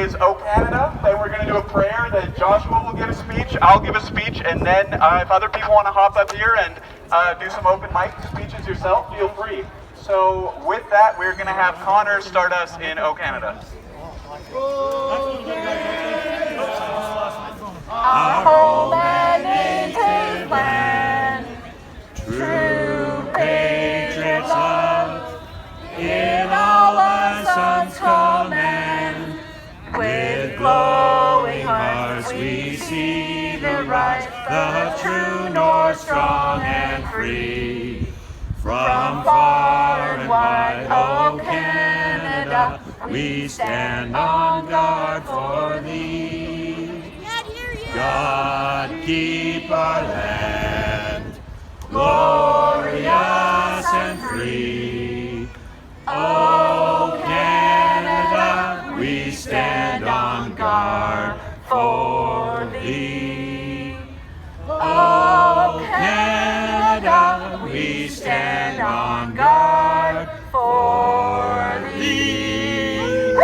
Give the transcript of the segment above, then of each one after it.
is O Canada. Then we're going to do a prayer. Then Joshua will give a speech. I'll give a speech. And then if other people want to hop up here and do some open mic speeches yourself, feel free. So with that, we're going to have Connor start us in O Canada. Our home and native land, true patriots of, in all our sons' command. With glowing hearts we see the right, the true north, strong and free. From far and wide, O Canada, we stand on guard for thee. God keep our land glorious and free. O Canada, we stand on guard for thee. O Canada, we stand on guard for thee.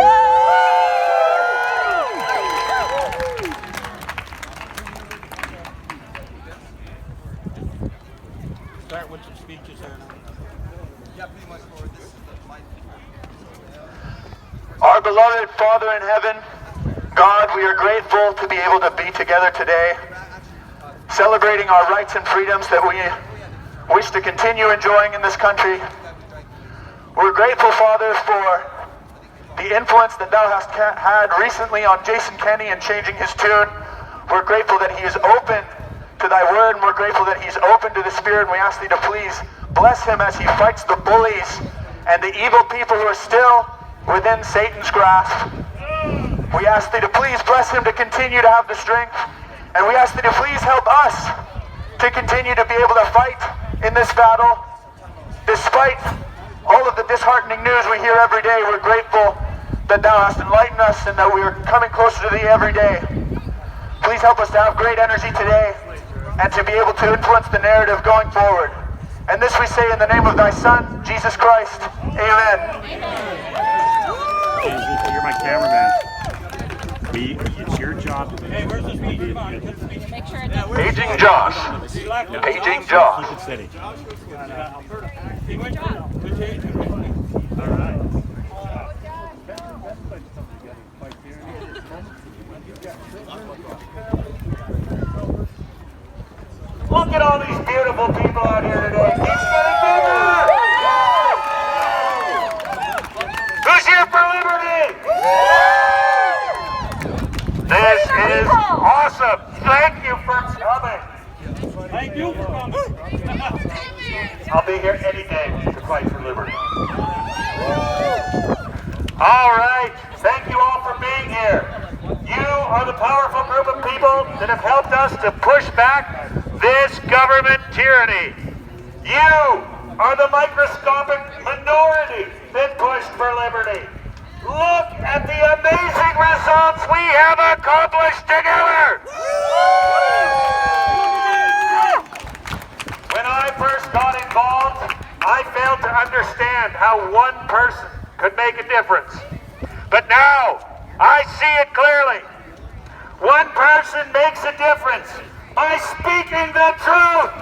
Start with some speeches there now. Yeah, pretty much forward. This is the mic. Our beloved Father in heaven, God, we are grateful to be able to be together today, celebrating our rights and freedoms that we wish to continue enjoying in this country. We're grateful, Father, for the influence that Thou hast had recently on Jason Kenney and changing his tune. We're grateful that he is open to Thy word, and we're grateful that he's open to the Spirit, and we ask Thee to please bless him as he fights the bullies and the evil people who are still within Satan's grasp. We ask Thee to please bless him to continue to have the strength, and we ask Thee to please help us to continue to be able to fight in this battle. Despite all of the disheartening news we hear every day, we're grateful that Thou hast enlightened us and that we are coming closer to Thee every day. Please help us to have great energy today and to be able to influence the narrative going forward. And this we say in the name of Thy Son, Jesus Christ. Amen. You're my cameraman. It's your job to Hey, where's the speech? Come on, Make sure it doesn't. Paging Josh. Paging Josh. keep it steady. Good job. Good change. All right. Look at all these beautiful people out here today. Keeps getting bigger. Who's here for liberty? This is awesome. Thank you for coming. Thank you for coming. I'll be here any day to fight for liberty. All right. Thank you all for being here. You are the powerful group of people that have helped us to push back this government tyranny. You are the microscopic minority that pushed for liberty. Look at the amazing results we have accomplished together. When I first got involved, I failed to understand how one person could make a difference. But now, I see it clearly. One person makes a difference by speaking the truth.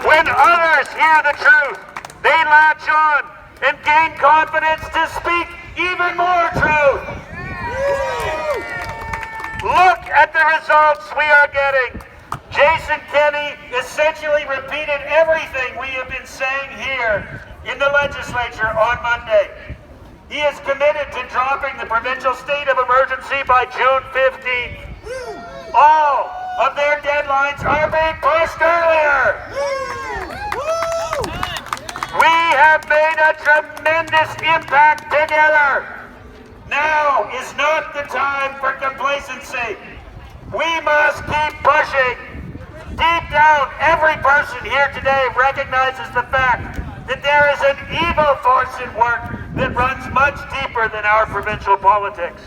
When others hear the truth, they latch on and gain confidence to speak even more truth. Look at the results we are getting. Jason Kenney essentially repeated everything we have been saying here in the legislature on Monday. He is committed to dropping the provincial state of emergency by June 15th. All of their deadlines are being pushed earlier. We have made a tremendous impact together. Now is not the time for complacency. We must keep pushing. Deep down, every person here today recognizes the fact that there is an evil force at work that runs much deeper than our provincial politics.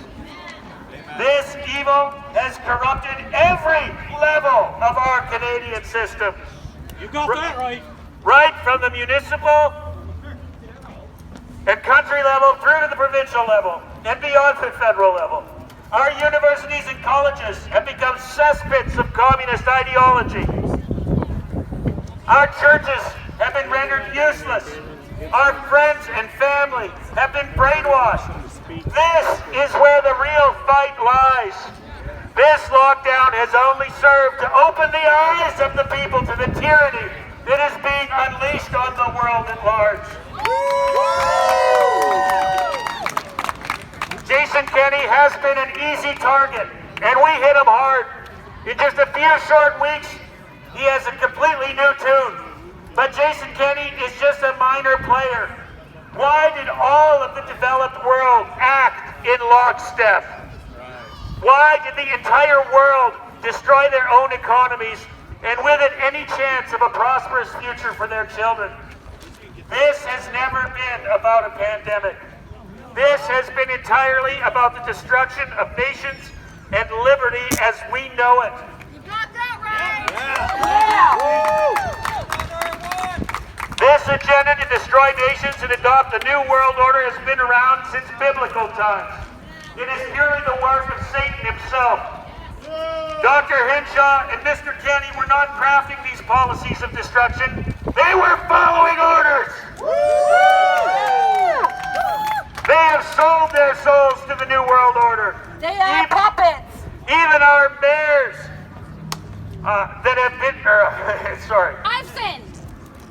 This evil has corrupted every level of our Canadian system. You got that right. Right from the municipal and country level through to the provincial level. and beyond the federal level. Our universities and colleges have become cesspits of communist ideology. Our churches have been rendered useless. Our friends and family have been brainwashed. This is where the real fight lies. This lockdown has only served to open the eyes of the people to the tyranny that is being unleashed on the world at large. Jason Kenney has been an easy target, and we hit him hard. In just a few short weeks, he has a completely new tune. But Jason Kenney is just a minor player. Why did all of the developed world act in lockstep? Why did the entire world destroy their own economies and with it any chance of a prosperous future for their children? This has never been about a pandemic. This has been entirely about the destruction of nations and liberty as we know it. You got that right! This agenda to destroy nations and adopt a new world order has been around since biblical times. It is purely the work of Satan himself. Dr. Hinshaw and Mr. Kenney were not crafting these policies of destruction. They were following orders. They have sold their souls to the New World Order. They are puppets! Even our mayors that have been, sorry. I've sinned!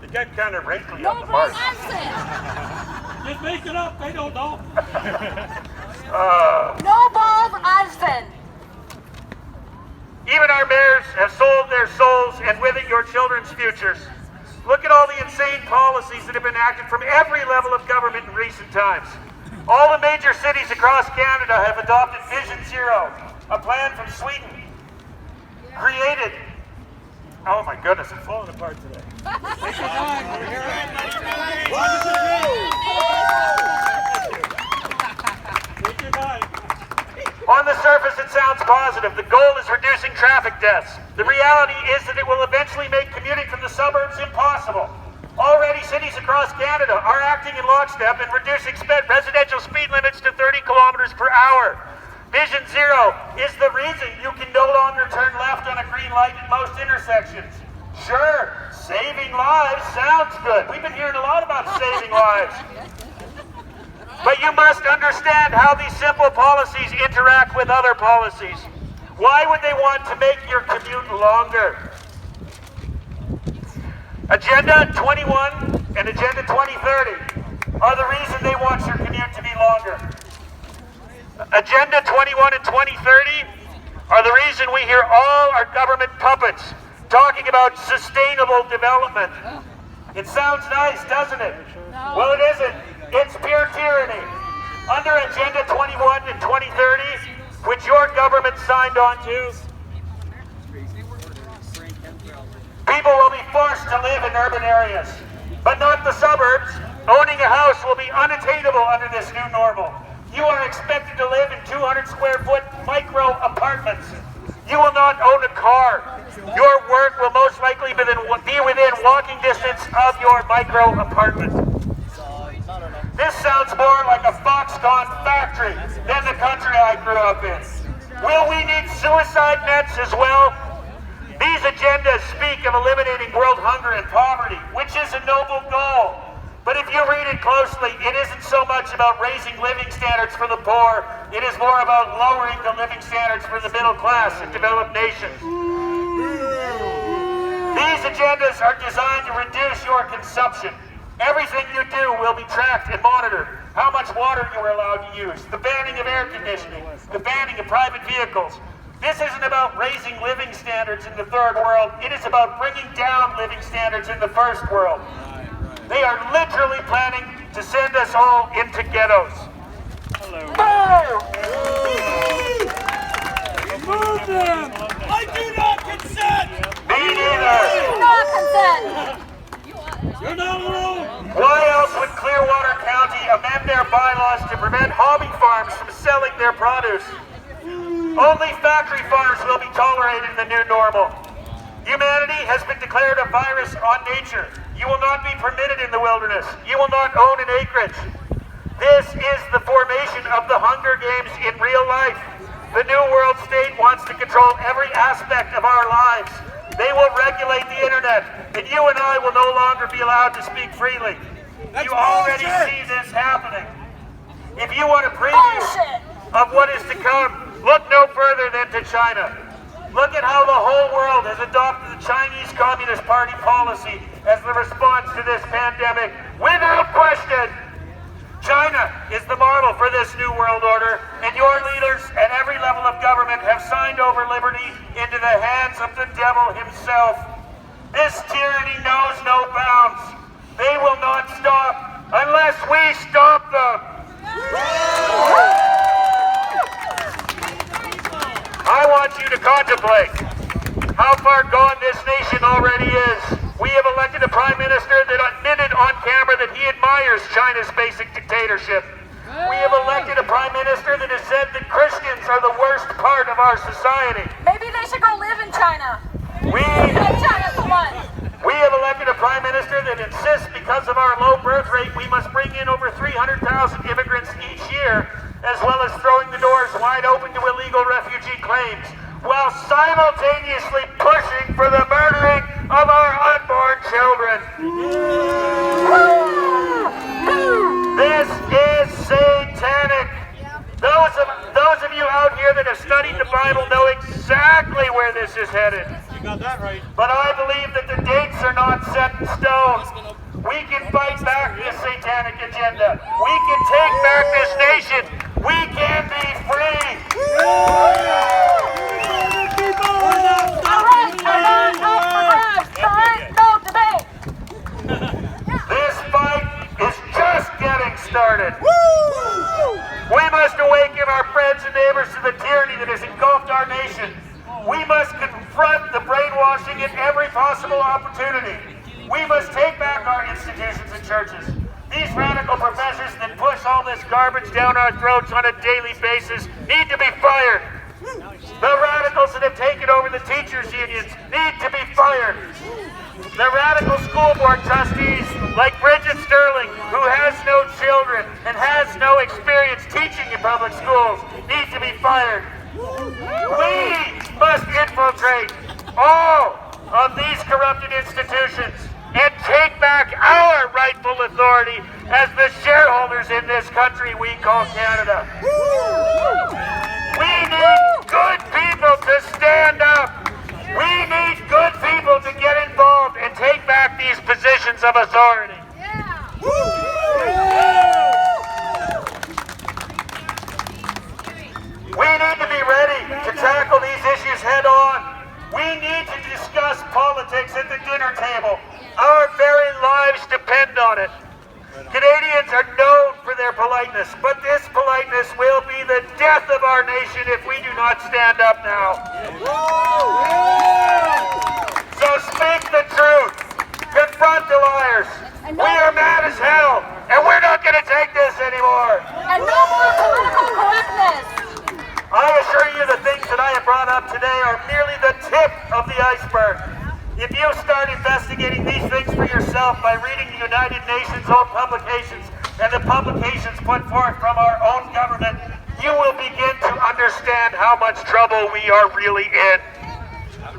It got kind of wrinkly No, on the Bruce, mark. I've sinned! Just make it up. They don't know. No balls, I've sinned! Even our mayors have sold their souls and with it your children's futures. Look at all the insane policies that have been enacted from every level of government in recent times. All the major cities across Canada have adopted Vision Zero, a plan from Sweden, created. Oh my goodness, it's falling apart today. On the surface, it sounds positive. The goal is reducing traffic deaths. The reality is that it will eventually make commuting from the suburbs impossible. Already, cities across Canada are acting in lockstep and reducing residential speed limits to 30 kilometers per hour. Vision Zero is the reason you can no longer turn left on a green light at most intersections. Sure, saving lives sounds good. We've been hearing a lot about saving lives. But you must understand how these simple policies interact with other policies. Why would they want to make your commute longer? Agenda 21 and Agenda 2030 are the reason they want your commute to be longer. Agenda 21 and 2030 are the reason we hear all our government puppets talking about sustainable development. It sounds nice, doesn't it? No. Well, it isn't. It's pure tyranny. Under Agenda 21 and 2030, which your government signed on to, people will be forced to live in urban areas, but not the suburbs. Owning a house will be unattainable under this new normal. You are expected to live in 200 square foot micro apartments. You will not own a car. Your work will most likely be within walking distance of your micro apartment. This sounds more like a Foxconn factory than the country I grew up in. Will we need suicide nets as well? These agendas speak of eliminating world hunger and poverty, which is a noble goal. But if you read it closely, it isn't so much about raising living standards for the poor, it is more about lowering the living standards for the middle class in developed nations. These agendas are designed to reduce your consumption. Everything you do will be tracked and monitored. How much water you are allowed to use, the banning of air conditioning, the banning of private vehicles. This isn't about raising living standards in the third world. It is about bringing down living standards in the first world. They are literally planning to send us all into ghettos. Remove them! I do not consent! Me neither. Do not consent! You're not alone! Why else would Clearwater County amend their bylaws to prevent hobby farms from selling their produce? Only factory farms will be tolerated in the new normal. Humanity has been declared a virus on nature. You will not be permitted in the wilderness. You will not own an acreage. This is the formation of the Hunger Games in real life. The New World State wants to control every aspect of our lives. They will regulate the internet, and you and I will no longer be allowed to speak freely. You already see this happening. If you want a preview of what is to come, look no further than to China. Look at how the whole world has adopted the Chinese Communist Party policy as the response to this pandemic. Without question, China is the model for this new world order, and your leaders at every level of government have signed over liberty into the hands of the devil himself. This tyranny knows no bounds. They will not stop unless we stop them. I want you to contemplate how far gone this nation already is. We have elected a prime minister that admitted on camera that he admires China's basic dictatorship. We have elected a prime minister that has said that Christians are the worst part of our society. Maybe they should go live in China. We China's the one. have elected a prime minister that insists because of our low birth rate, we must bring in over 300,000 immigrants each year, as well as throwing the doors wide open to illegal refugee claims, while simultaneously pushing for the murdering of our unborn children. This is satanic. Those of you out here that have studied the Bible know exactly where this is headed. You got that right. But I believe that the dates are not set in stone. We can fight back this satanic agenda. We can take back this nation. We can be free. All right, no debate. This fight is just getting started. We must awaken our friends and neighbors to the tyranny that has engulfed our nation. We must confront the brainwashing at every possible opportunity. We must take back our institutions and churches. These radical professors that push all this garbage down our throats on a daily basis need to be fired. The radicals that have taken over the teachers' unions need to be fired. The radical school board trustees, like Bridget Sterling, who has no children and has no experience teaching in public schools, need to be fired. We must infiltrate all of these corrupted institutions and take back our rightful authority as the shareholders in this country we call Canada. We need good people to stand up. We need good people to get involved and take back these positions of authority. We need to be ready to tackle these issues head on. We need to discuss politics at the dinner table. Our very lives depend on it. Canadians are known for their politeness, but this politeness will be the death of our nation if we do not stand up now. So speak the truth. Confront the liars. We are mad as hell, and we're not going to take this anymore. And no more political correctness. I assure you the things that I have brought up today are merely the tip of the iceberg. If you start investigating these things for yourself by reading the United Nations own publications and the publications put forth from our own government, you will begin to understand how much trouble we are really in.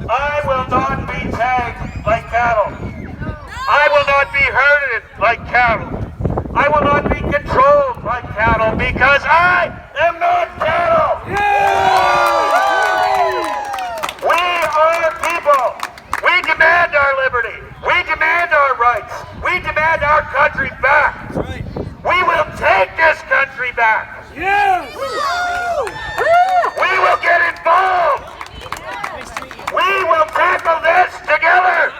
I will not be tagged like cattle. I will not be herded like cattle. I will not be controlled like cattle because I am not cattle. We are people. We demand our liberty. We demand our rights. We demand our country back. We will take this country back. Yes! We will get involved. We will tackle this together.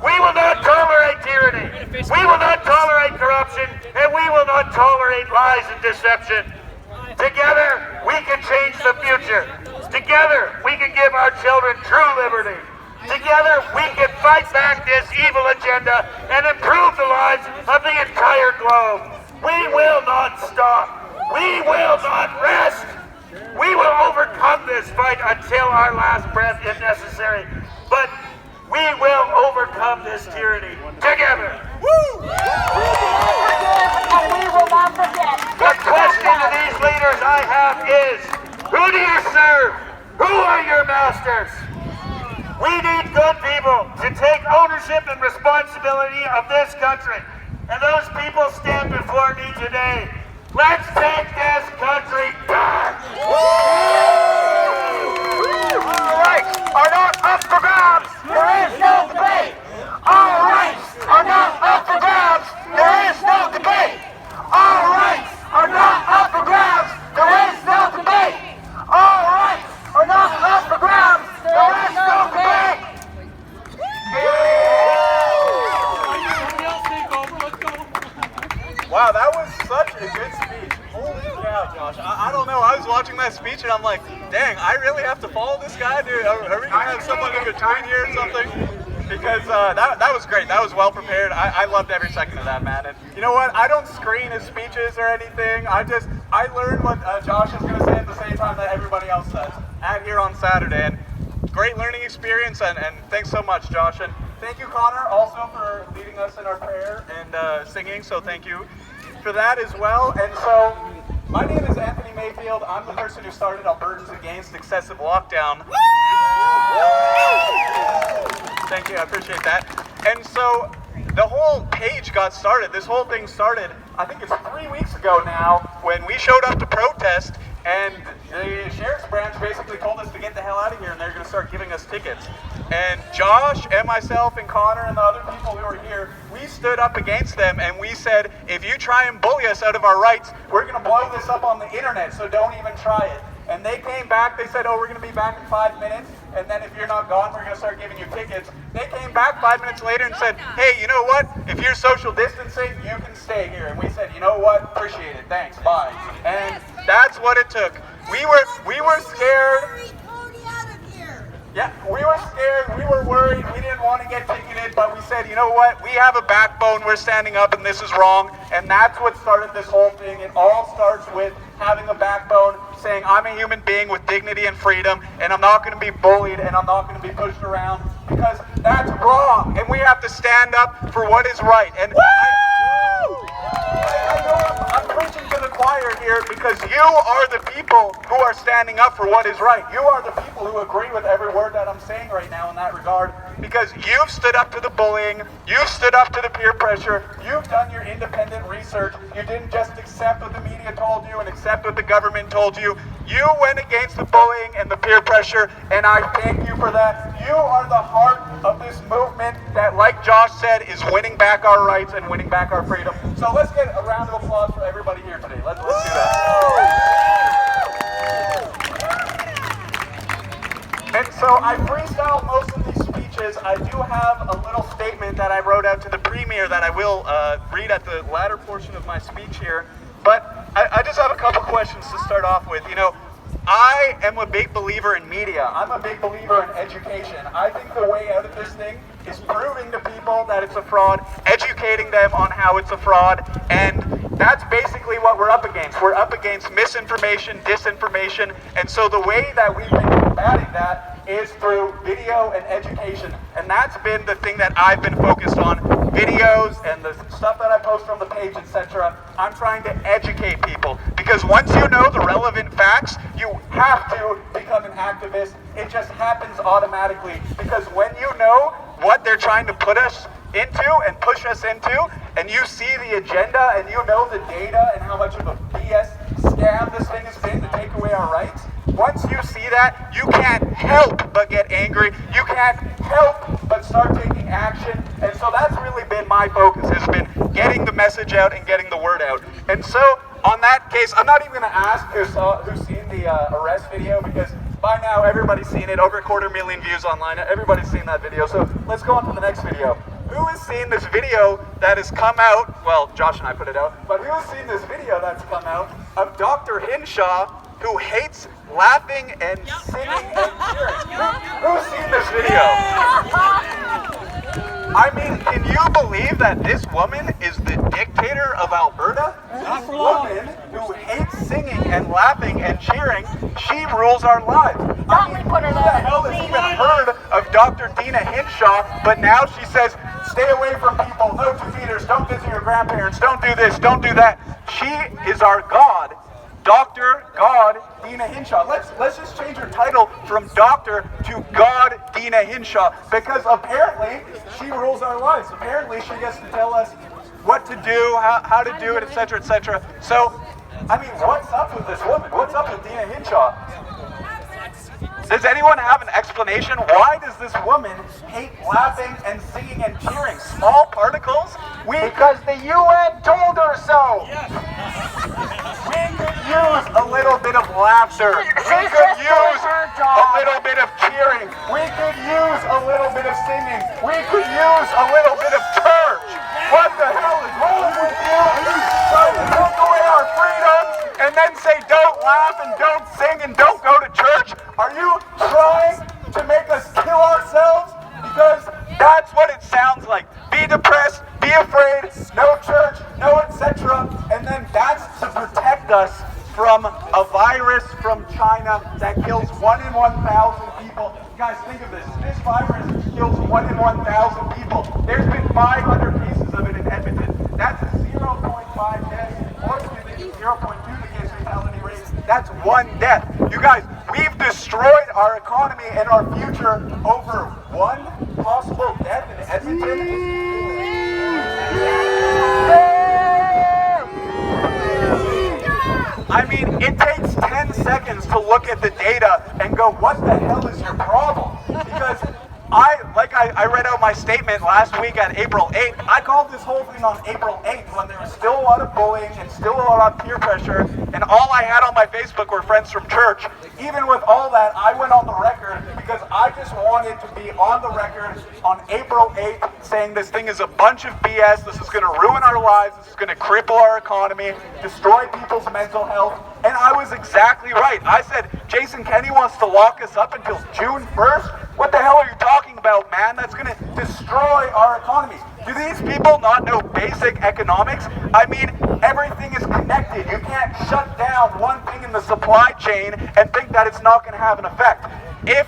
We will not tolerate tyranny. We will not tolerate corruption, and we will not tolerate lies and deception. Together, we can change the future. Together, we can give our children true liberty. Together, we can fight back this evil agenda and improve the lives of the entire globe. We will not stop. We will not rest. We will overcome this fight until our last breath if necessary. But we will overcome this tyranny together. We will will not forget. The question to these leaders I have is, who do you serve? Who are your masters? We need good people to take ownership and responsibility of this country. And those people stand before me today. Let's take this country back! All rights are not up for grabs. There is no debate. All rights are not up for grabs. There is no debate. All rights are not up for grabs. There is no debate. All rights are not up for grabs. There is no debate. Wow, that was such a good speech. Holy cow, Josh. I don't know. I was watching that speech and I'm like, dang, I really have to follow this guy? Dude, are we going to have someone in between here or something? Because that was great. That was well prepared. I loved every second of that, man. And you know what? I don't screen his speeches or anything. I learned what Josh is going to say at the same time that everybody else says out here on Saturday. And great learning experience. And thanks so much, Josh. And thank you, Connor, also for leading us in our prayer and singing. So thank you for that as well. And so my name is Anthony Mayfield. I'm the person who started Albertans Against Excessive Lockdown. Thank you, I appreciate that. And so the whole page got started. This whole thing started, I think it's 3 weeks ago now, when we showed up to protest and the sheriff's branch basically told us to get the hell out of here and they're going to start giving us tickets. And Josh and myself and Connor and the other people who were here, we stood up against them and we said, if you try and bully us out of our rights, we're going to blow this up on the internet, so don't even try it. And they came back, they said, oh, we're going to be back in 5 minutes, and then if you're not gone, we're going to start giving you tickets. They came back 5 minutes later and said, hey, you know what? If you're social distancing, you can stay here. And we said, you know what? Appreciate it. Thanks. Bye. And that's what it took. We were scared. Yeah, we were scared, we were worried, we didn't want to get ticketed, but we said, you know what, we have a backbone, we're standing up and this is wrong, and that's what started this whole thing. It all starts with having a backbone, saying I'm a human being with dignity and freedom, and I'm not going to be bullied, and I'm not going to be pushed around, because that's wrong, and we have to stand up for what is right. And I know I'm preaching to the choir here because you are the people who are standing up for what is right. You are the people who agree with every word that I'm saying right now in that regard, because you've stood up to the bullying, you've stood up to the peer pressure, you've done your independent research, you didn't just accept what the media told you and accept what the government told you. You went against the bullying and the peer pressure, and I thank you for that. You are the heart of this movement that, like Josh said, is winning back our rights and winning back our freedom. So let's get a round of applause for everybody here today. Let's do that. And so I freestyled most of these speeches. I do have a little statement that I wrote out to the Premier that I will read at the latter portion of my speech here. But I just have a couple questions to start off with. You know, I am a big believer in media. I'm a big believer in education. I think the way out of this thing is proving to people that it's a fraud, educating them on how it's a fraud, and that's basically what we're up against. We're up against misinformation, disinformation, and so the way that we've been combating that is through video and education, and that's been the thing that I've been focused on. Videos and the stuff that I post on the page, etc. I'm trying to educate people, because once you know the relevant facts, you have to become an activist. It just happens automatically, because when you know what they're trying to put us into and push us into, and you see the agenda and you know the data and how much of a BS scam this thing has been to take away our rights, once you see that, you can't help but get angry. You can't help but start taking action. And so that's really been my focus, has been getting the message out and getting the word out. And so on that case, I'm not even going to ask who's seen the arrest video, because by now everybody's seen it. Over 250,000 views online. Everybody's seen that video. So let's go on to the next video. Who has seen this video that has come out? Well, Josh and I put it out. But who has seen this video that's come out of Dr. Hinshaw, who hates laughing and singing and cheering? Who's seen this video? I mean, can you believe that this woman is the dictator of Alberta? This woman who hates singing and laughing and cheering, she rules our lives. I mean, who the hell has even heard of Dr. Dina Hinshaw, but now she says, stay away from people, no 2-meters, don't visit your grandparents, don't do this, don't do that. She is our God, Dr. God Dina Hinshaw. Let's just change her title from doctor to God Dina Hinshaw, because apparently she rules our lives. Apparently she gets to tell us what to do, how to do it, etc., etc. So, I mean, what's up with this woman? What's up with Dina Hinshaw? Does anyone have an explanation? Why does this woman hate laughing and singing and cheering? Small particles? Because the UN told her so! We could use a little bit of laughter. We could use a little bit of cheering. We could use a little bit of singing. We could use a little bit of church. What the hell is wrong with you? Trying to take away our freedoms and then say don't laugh and don't sing and don't go to church? Are you trying to make us kill ourselves? Because that's what it sounds like. Be depressed, be afraid, no church, no etc. And then that's to protect us from a virus from China that kills 1 in 1,000 people. Guys, think of this. This virus kills 1 in 1,000 people. There's been 500 cases of it in Edmonton. That's 0.5 deaths, or 0.2 the case fatality rate. That's 1 death. You guys, we've destroyed our economy and our future over 1 possible death in Edmonton. I mean, it takes 10 seconds to look at the data and go, what the hell is your problem? Because I read out my statement last week on April 8th. I called this whole thing on April 8th when there was still a lot of bullying and still a lot of peer pressure, and all I had on my Facebook were friends from church. Even with all that, I went on the record because I just wanted to be on the record on April 8th saying this thing is a bunch of BS, this is going to ruin our lives, this is going to cripple our economy, destroy people's mental health, and I was exactly right. I said, Jason Kenney wants to lock us up until June 1st? What the hell are you talking about, man? That's going to destroy our economy. Do these people not know basic economics? I mean, everything is connected. You can't shut down one thing in the supply chain and think that it's not going to have an effect. If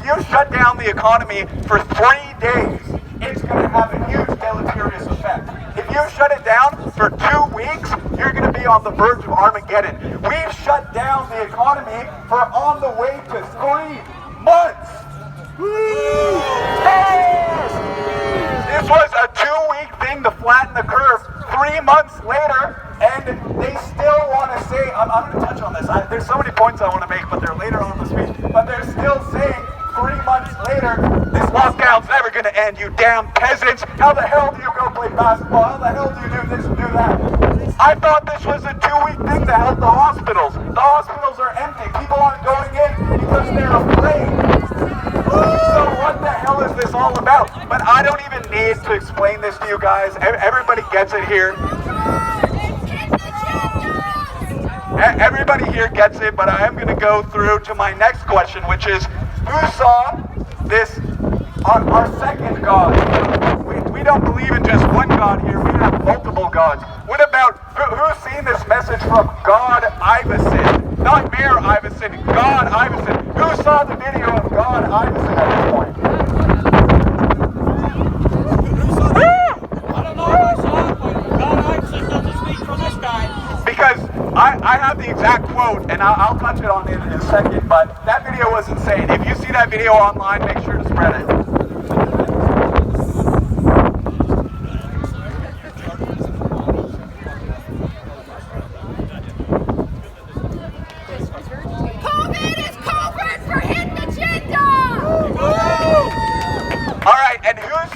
you shut down the economy for 3 days, it's going to have a huge deleterious effect. If you shut it down for 2 weeks, you're going to be on the verge of Armageddon. We've shut down the economy for on the way to 3 months. This was a 2-week thing to flatten the curve. 3 months later, and they still want to say, I'm going to touch on this. There's so many points I want to make, but they're later on in the speech. But they're still saying 3 months later, this lockdown's never going to end, you damn peasants. How the hell do you go play basketball? How the hell do you do this and do that? I thought this was a 2-week thing to help the hospitals. The hospitals are empty. People aren't going in because they're afraid. So what the hell is this all about? But I don't even need to explain this to you guys. Everybody gets it here. Everybody here gets it, but I am going to go through to my next question, which is, who saw this, our second God? We don't believe in just one God here, we have multiple gods. What about, who's seen this message from God Iverson? Not Mayor Iverson, God Iverson. Who saw the video of God Iverson at this point? I don't know if I saw it, but God Iverson doesn't speak for this guy. Because I have the exact quote, and I'll touch it on in a second, but that video was insane. If you see that video online, make sure to spread it.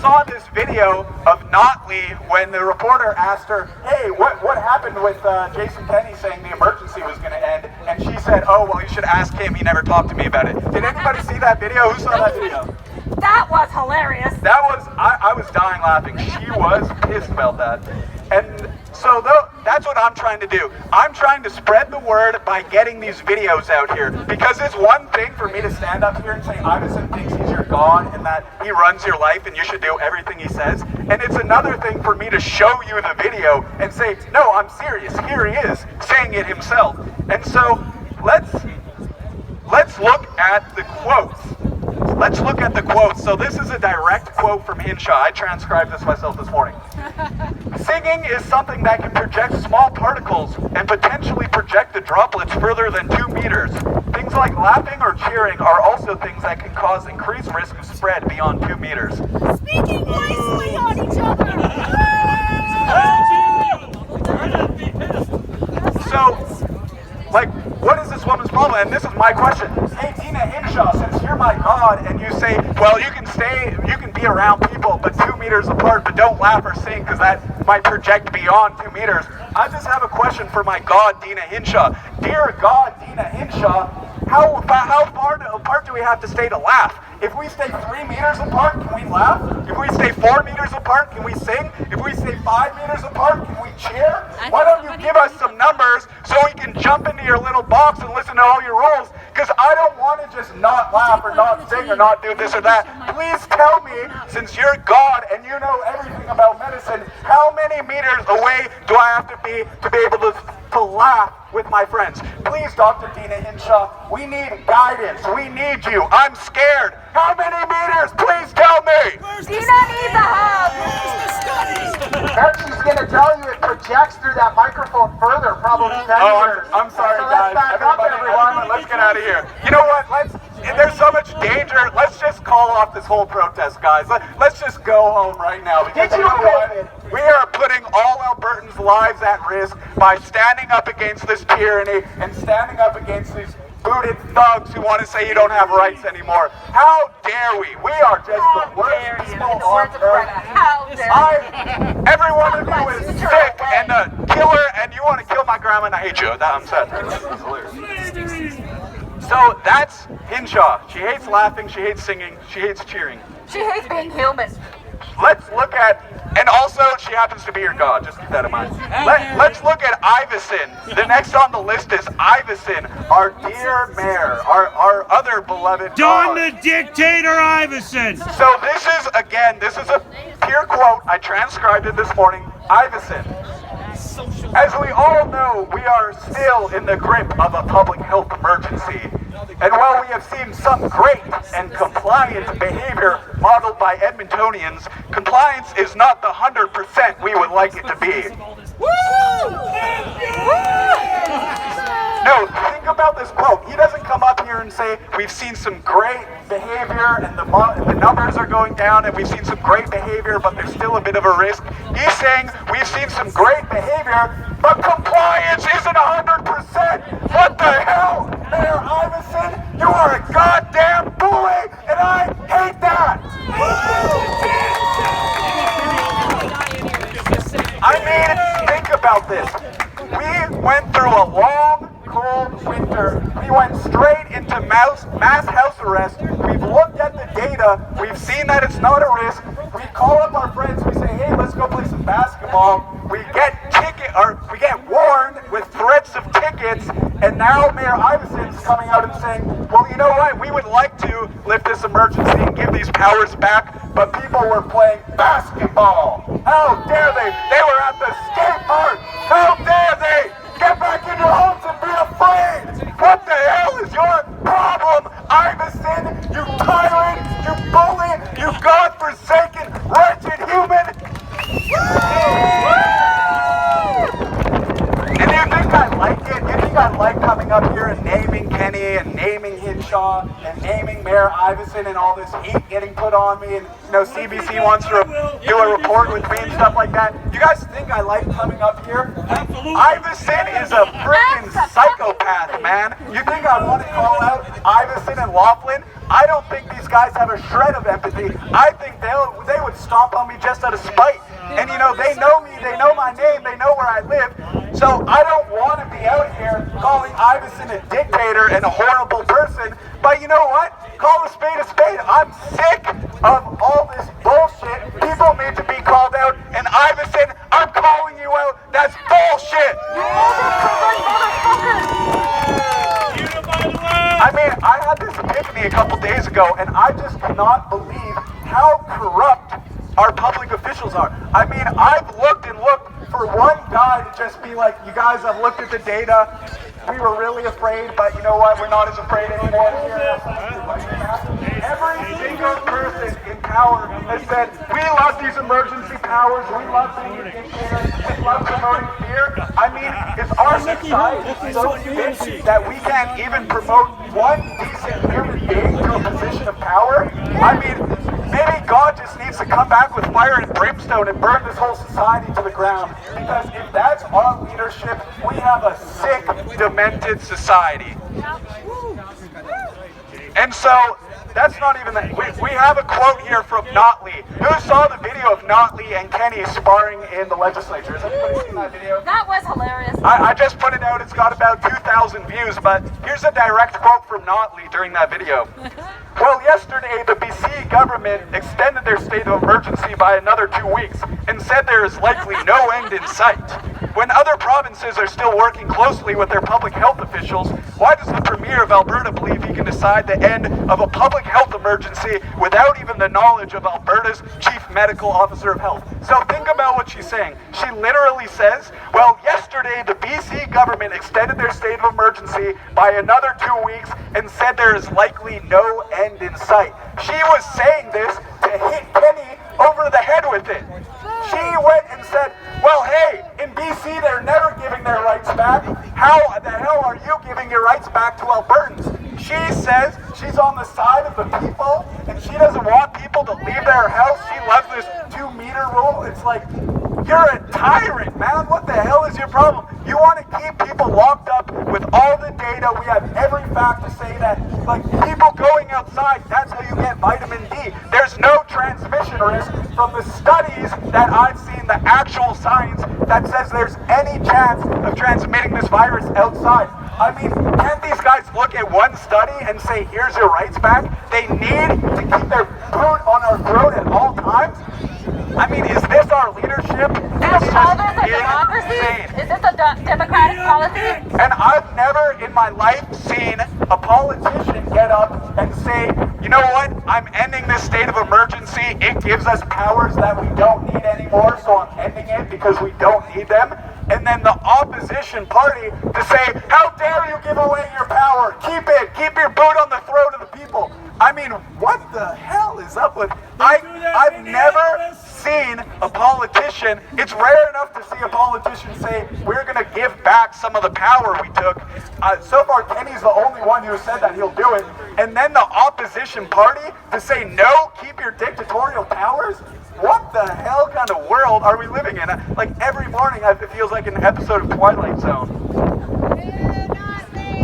Saw this video of Notley when the reporter asked her, hey, what happened with Jason Kenney saying the emergency was going to end? And she said, oh, well, you should ask him. He never talked to me about it. Did anybody see that video? Who saw that video? That was hilarious. That was, I was dying laughing. She was pissed about that. And so that's what I'm trying to do. I'm trying to spread the word by getting these videos out here. Because it's one thing for me to stand up here and say, Iverson thinks he's your God and that he runs your life and you should do everything he says. And it's another thing for me to show you the video and say, no, I'm serious. Here he is saying it himself. And so let's look at the quotes. let's look at the quotes. So this is a direct quote from Hinshaw. I transcribed this myself this morning. Singing is something that can project small particles and potentially project the droplets further than 2 meters. Things like laughing or cheering are also things that can cause increased risk of spread beyond 2 meters. Speaking nicely on each other. So, like, what is this woman's problem? And this is my question. Hey, Dina Hinshaw, since you're my God, and you say, well, you can be around people, but 2 meters apart, but don't laugh or sing because that might project beyond 2 meters. I just have a question for my God, Dina Hinshaw. Dear God, Dina Hinshaw, how far apart do we have to stay to laugh? If we stay 3 meters apart, can we laugh? If we stay 4 meters apart, can we sing? If we stay 5 meters apart, can we cheer? Why don't you give us some numbers so we can jump into your little box and listen to all your rules? Because I don't want to just not laugh or not sing or not do this or that. Please tell me, since you're God and you know everything about medicine, how many meters away do I have to be able to laugh with my friends? Please, Dr. Dina Hinshaw, we need guidance. We need you. I'm scared. How many meters? Please tell me. Dina needs a hug. Then she's going to tell you it projects through that microphone further, probably 10 meters. I'm sorry, So guys. let's back up, Everyone, let's get out of here. You know what? There's so much danger. Let's just call off this whole protest, guys. Let's just go home right now. Because Did you you know what? We are putting all Albertans' lives at risk by standing up against this tyranny and standing up against these booted thugs who want to say you don't have rights anymore. How dare we? We are just the worst people on earth. How dare Every one of you is sick and a killer, and you want to kill my grandma, and I hate you. I'm sad. That's hilarious. So that's Hinshaw. She hates laughing, she hates singing, she hates cheering. She hates being human. Let's look at, and also she happens to be your God, just keep that in mind. Let's look at Iveson. The next on the list is Iveson, our dear mayor, our other beloved Don God. the Dictator Iverson! So this is a pure quote, I transcribed it this morning, Iveson. As we all know, we are still in the grip of a public health emergency. And while we have seen some great and compliant behavior modeled by Edmontonians, compliance is not the 100% we would like it to be. No, think about this quote. He doesn't come up here and say, we've seen some great behavior and the numbers are going down and we've seen some great behavior, but there's still a bit of a risk. He's saying, we've seen some great behavior, but compliance isn't 100%. What the hell, Mayor Iveson? You are a goddamn bully, and I hate that. I mean, think about this. We went through a long, cold winter. We went straight into mass house arrest. We've looked at the data. We've seen that it's not a risk. We call up our friends. We say, hey, let's go play some basketball. We get warned with threats of tickets. And now Mayor Iveson's coming out and saying, well, you know what? We would like to lift this emergency and give these powers back, but people were playing basketball. How dare they? They were at the skate park. How dare they? Get back in your homes and be afraid! What the hell is your problem, Iveson? You tyrant! You bully! You godforsaken, wretched human! And you think I like it? You think I like coming up here and naming Kenny and naming Hinshaw and naming Mayor Iveson and all this heat getting put on me and CBC wants to do a report with me and stuff like that? You guys think I like coming up here? Absolutely. Iveson is a freaking psychopath, man. You think I want to call out Iveson and Laughlin? I don't think these guys have a shred of empathy. I think they would stomp on me just out of spite. And they know me, they know my name, they know where I live. So I don't want to be out here calling Iveson a dictator and a horrible person. But you know what? Call a spade a spade. I'm sick of all this bullshit. People need to be called out. And Iveson, I'm calling you out. That's bullshit. I mean, I had this epiphany a couple days ago, and I just cannot believe how corrupt our public officials are. I mean, I've looked and looked for one guy to just be like, you guys have looked at the data, we were really afraid, but you know what? We're not as afraid anymore. Every single person in power has said, we love these emergency powers, we love being dictators, we love promoting fear. I mean, is our society so sick that we can't even promote one decent human being to a position of power? I mean, maybe God just needs to come back with fire and brimstone and burn this whole society to the ground. Because if that's our leadership, we have a sick, demented society. And so, that's not even that. We have a quote here from Notley. Who saw the video of Notley and Kenny sparring in the legislature? Has anybody seen that video? That was hilarious. I just put it out. It's got about 2,000 views, but here's a direct quote from Notley during that video. Well, yesterday the BC government extended their state of emergency by another 2 weeks and said there is likely no end in sight. When other provinces are still working closely with their public health officials, why does the Premier of Alberta believe he can decide the end of a public health emergency without even the knowledge of Alberta's Chief Medical Officer of Health? So think about what she's saying. She literally says, well, yesterday the BC government extended their state of emergency by another 2 weeks and said there is likely no end in sight. She was saying this to hit Kenny over the head with it. She went and said, well, hey, in BC they're never giving their rights back. How the hell are you giving your rights back to Albertans? She says she's on the side of the people and she doesn't want people to leave their house. She loves this 2-meter rule. It's like, you're a tyrant, man. What the hell is your problem? You want to keep people locked up with all the data. We have every fact to say that, like, people going outside, that's how you get vitamin D. There's no transmission risk from the studies that I've seen, the actual science that says there's any chance of transmitting this virus outside. I mean, can't these guys look at one study and say, here's your rights back? They need to keep their foot on our throat at all times? I mean, is this our leadership? Is all this a democracy? Is this a democratic policy? And I've never in my life seen a politician get up and say, you know what, I'm ending this state of emergency. It gives us powers that we don't need anymore, so I'm ending it because we don't need them. And then the opposition party to say, how dare you give away your power? Keep it. Keep your boot on the throat of the people. I mean, what the hell is up with... I've never seen a politician, it's rare enough to see a politician say, we're going to give back some of the power we took. So far, Kenny's the only one who said that he'll do it. And then the opposition party to say, no, keep your dictatorial powers? What the hell kind of world are we living in? Like every morning, it feels like an episode of Twilight Zone.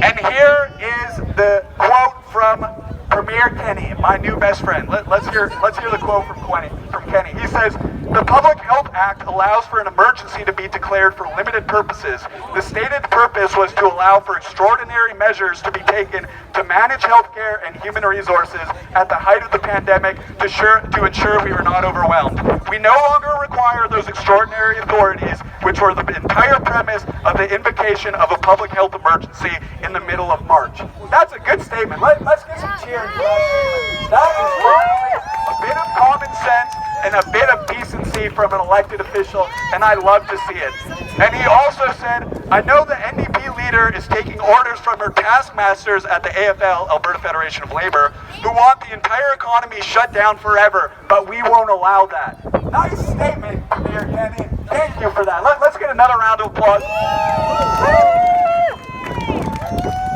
And here is the quote from Premier Kenny, my new best friend. Let's hear the quote from Kenny. He says, the Public Health Act allows for an emergency to be declared for limited purposes. The stated purpose was to allow for extraordinary measures to be taken to manage healthcare and human resources at the height of the pandemic to ensure we were not overwhelmed. We no longer require those extraordinary authorities, which were the entire premise of the invocation of a public health emergency in the middle of March. That's a good statement. Let's get some cheering for that. That is finally a bit of common sense and a bit of decency from an elected official, and I love to see it. And he also said, I know the NDP leader is taking orders from her taskmasters at the AFL, Alberta Federation of Labor, who want the entire economy shut down forever, but we won't allow that. Nice statement, Premier Kenny. Thank you for that. Let's get another round of applause.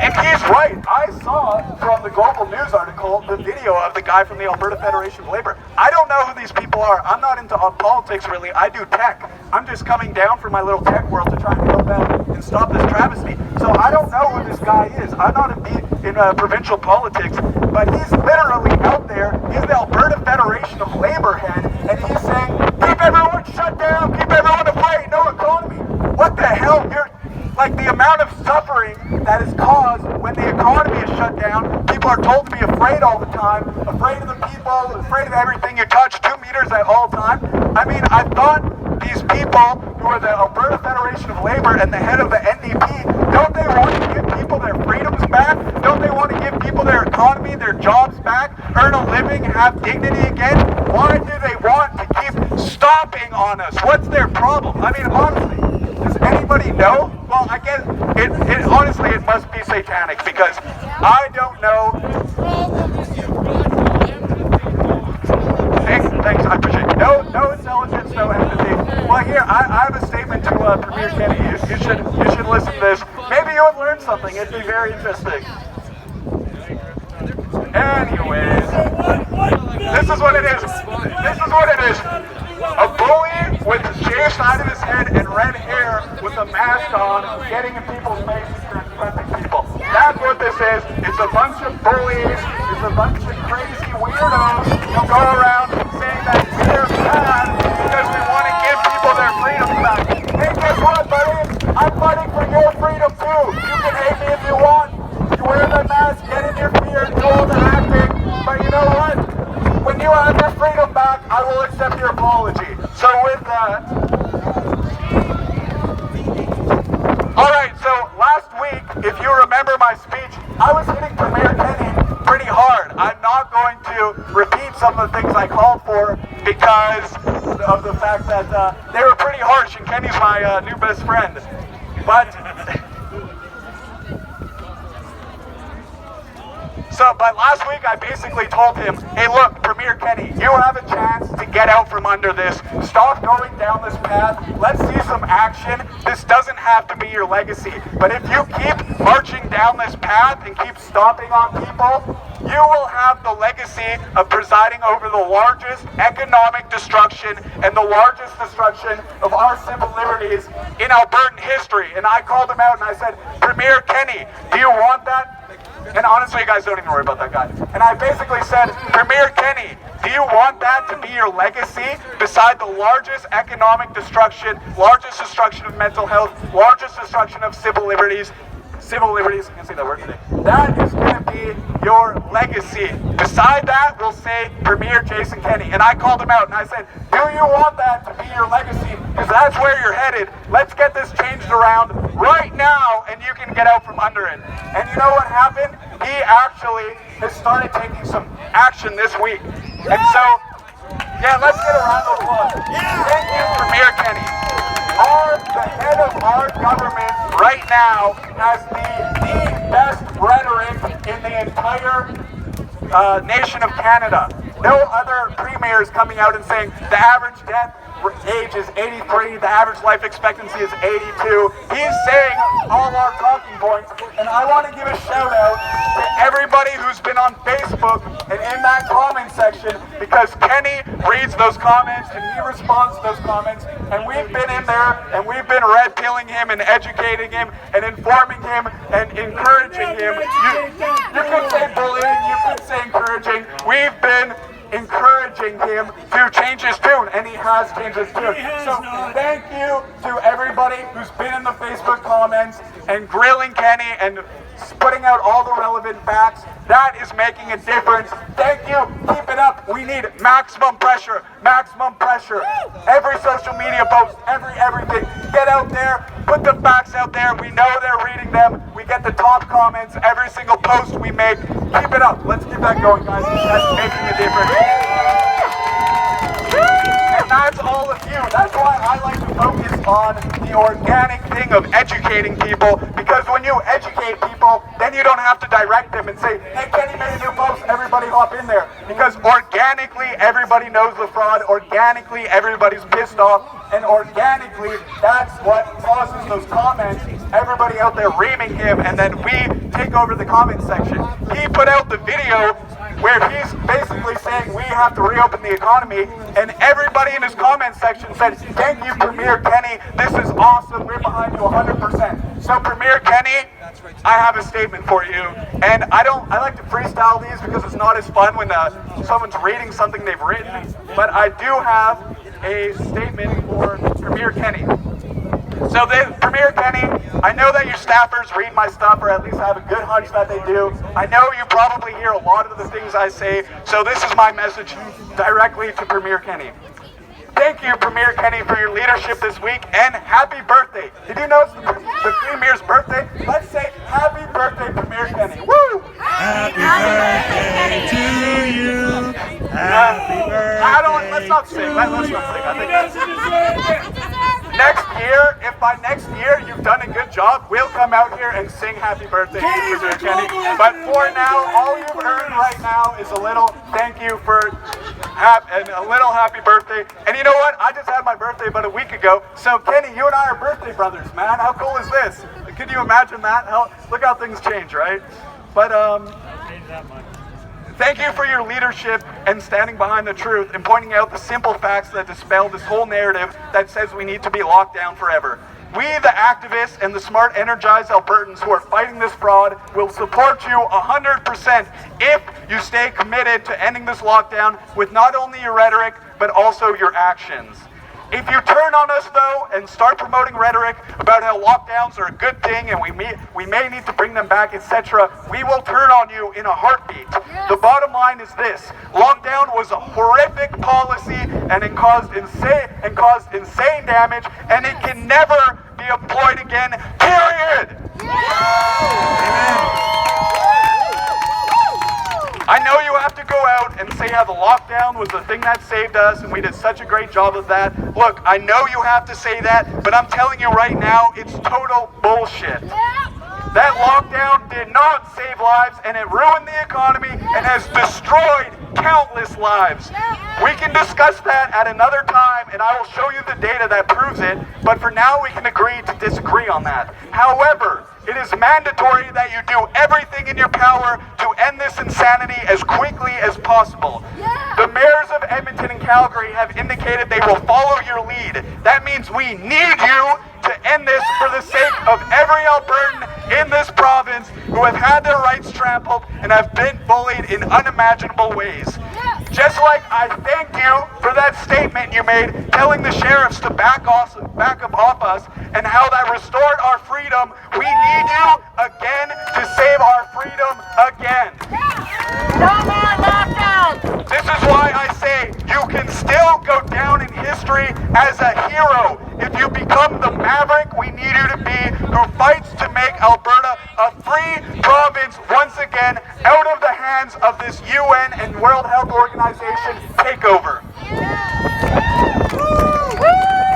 And he's right. I saw from the Global News article the video of the guy from the Alberta Federation of Labor. I don't know who these people are. I'm not into politics really. I do tech. I'm just coming down from my little tech world to try and help out and stop this travesty. So I don't know who this guy is. I'm not in provincial politics, but he's literally out there. He's the Alberta Federation of Labor head, and he's saying, keep everyone shut down, keep everyone afraid, no economy. What the hell? Like the amount of suffering that is caused when the economy is shut down, people are told to be afraid all the time, afraid of the people, afraid of everything you touch, 2 meters at all time. I mean, I thought these people who are the Alberta Federation of Labor and the head of the NDP, don't they want to give people their freedoms back? Don't they want to give people their economy, their jobs back, earn a living, have dignity again? Why do they want to keep stomping on us? What's their problem? I mean, honestly, does anybody know? Well, I guess honestly, it must be satanic because I don't know. Thanks, I appreciate it. No intelligence, no empathy. Well, here, I have a statement to Premier Kenny. You should listen to this. Maybe you would learn something. It'd be very interesting. Anyways, this is what it is. This is what it is. A bully with shaved side of his head and red hair with a mask on, getting in people's faces and confronting people. That's what this is. It's a bunch of bullies. It's a bunch of crazy weirdos who go around saying that we're bad because we want to give people their freedom back. Hey, guess what, buddy? I'm fighting for your freedom too. You can hate me if you want. You wear the mask, get in your fear, do all the acting. But you know what? When you have your freedom back, I will accept your apology. So with that... Alright, so last week, if you remember my speech, I was hitting Premier Kenny pretty hard. I'm not going to repeat some of the things I called for because of the fact that they were pretty harsh, and Kenny's my new best friend. But last week I basically told him, hey look, Premier Kenny, you have a chance to get out from under this. Stop going down this path. Let's see some action. This doesn't have to be your legacy. But if you keep marching down this path and keep stomping on people, you will have the legacy of presiding over the largest economic destruction and the largest destruction of our civil liberties in Albertan history. And I called him out and I said, Premier Kenny, do you want that? And honestly, you guys don't even worry about that guy. And I basically said, Premier Kenny, do you want that to be your legacy beside the largest economic destruction, largest destruction of mental health, largest destruction of civil liberties, I can't say that word today. That is going to be your legacy. Beside that, we'll say Premier Jason Kenny. And I called him out and I said, do you want that to be your legacy? Because that's where you're headed. Let's get this changed around right now and you can get out from under it. And you know what happened? He actually has started taking some action this week. And so, yeah, let's get a round of applause. Thank you, Premier Kenny. The head of our government right now has the best rhetoric in the entire nation of Canada. No other premier is coming out and saying the average death age is 83, the average life expectancy is 82. He's saying all our talking points, and I want to give a shout out to everybody who's been on Facebook and in that comment section, because Kenny reads those comments and he responds to those comments, and we've been in there and we've been red pilling him and educating him and informing him and encouraging him. You could say bullying, you could say encouraging. We've been encouraging him to change his tune, and he has changed his tune. So thank you to everybody who's been in the Facebook comments and grilling Kenny and putting out all the relevant facts. That is making a difference. Thank you. Keep it up. We need maximum pressure. Maximum pressure. Every social media post, everything. Get out there. Put the facts out there. We know they're reading them. We get the top comments every single post we make. Keep it up. Let's keep that going, guys. That's making a difference. And that's all of you. That's why I like to focus on the organic thing of educating people, because when you educate people, then you don't have to direct them and say, hey, Kenny made a new post, everybody hop in there. Because organically, everybody knows the fraud, organically, everybody's pissed off, and organically, that's what causes those comments, everybody out there reaming him, and then we take over the comment section. He put out the video where he's basically saying we have to reopen the economy, and everybody in his comment section said, thank you, Premier Kenny, this is awesome, we're behind you 100%. So Premier Kenny, I have a statement for you, and I like to freestyle these because it's not as fun when someone's reading something they've written, but I do have a statement for Premier Kenny. So Premier Kenny, I know that your staffers read my stuff, or at least I have a good hunch that they do. I know you probably hear a lot of the things I say, so this is my message directly to Premier Kenny. Thank you, Premier Kenny, for your leadership this week, and happy birthday. Did you know it's the Premier's birthday? Let's say happy birthday, Premier Kenny. Woo! Happy birthday to you. Happy birthday. Let's not sing. Let's not sing. I think next year, if by next year you've done a good job, we'll come out here and sing happy birthday to you, Mr. Kenny. But for now, all you've earned right now is a little thank you for and a little happy birthday. And you know what? I just had my birthday about a week ago. So Kenny, you and I are birthday brothers, man. How cool is this? Could you imagine that? Look how things change, right? But thank you for your leadership and standing behind the truth and pointing out the simple facts that dispel this whole narrative that says we need to be locked down forever. We, the activists and the smart, energized Albertans who are fighting this fraud, will support you 100% if you stay committed to ending this lockdown with not only your rhetoric, but also your actions. If you turn on us, though, and start promoting rhetoric about how lockdowns are a good thing and we may need to bring them back, etc., we will turn on you in a heartbeat. Yes. The bottom line is this: lockdown was a horrific policy, and it caused insane damage, and it can never be employed again. Period. Amen. I know you have to go out and say how the lockdown was the thing that saved us and we did such a great job of that. Look, I know you have to say that, but I'm telling you right now, it's total bullshit. That lockdown did not save lives, and it ruined the economy and has destroyed countless lives. We can discuss that at another time, and I will show you the data that proves it, but for now we can agree to disagree on that. However, it is mandatory that you do everything in your power to end this insanity as quickly as possible. The mayors of Edmonton and Calgary have indicated they will follow your lead. That means we need you to end this for the sake of every Albertan in this province who have had their rights trampled and have been bullied in unimaginable ways. Just like I thank you for that statement you made telling the sheriffs to back up off us and how that restored our freedom, we need you again to save our freedom again. No more lockdown! This is why I say you can still go down in history as a hero if you become the maverick we need you to be, who fights to make Alberta a free province once again out of the hands of this UN and World Health Organization takeover.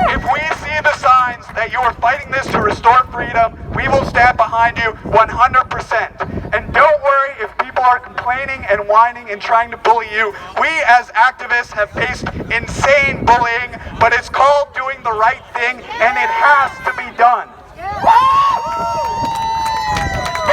If we see the signs that you are fighting this to restore freedom, we will stand behind you 100%. And don't worry if people are complaining and whining and trying to bully you. We as activists have faced insane bullying, but it's called doing the right thing, and it has to be done. Do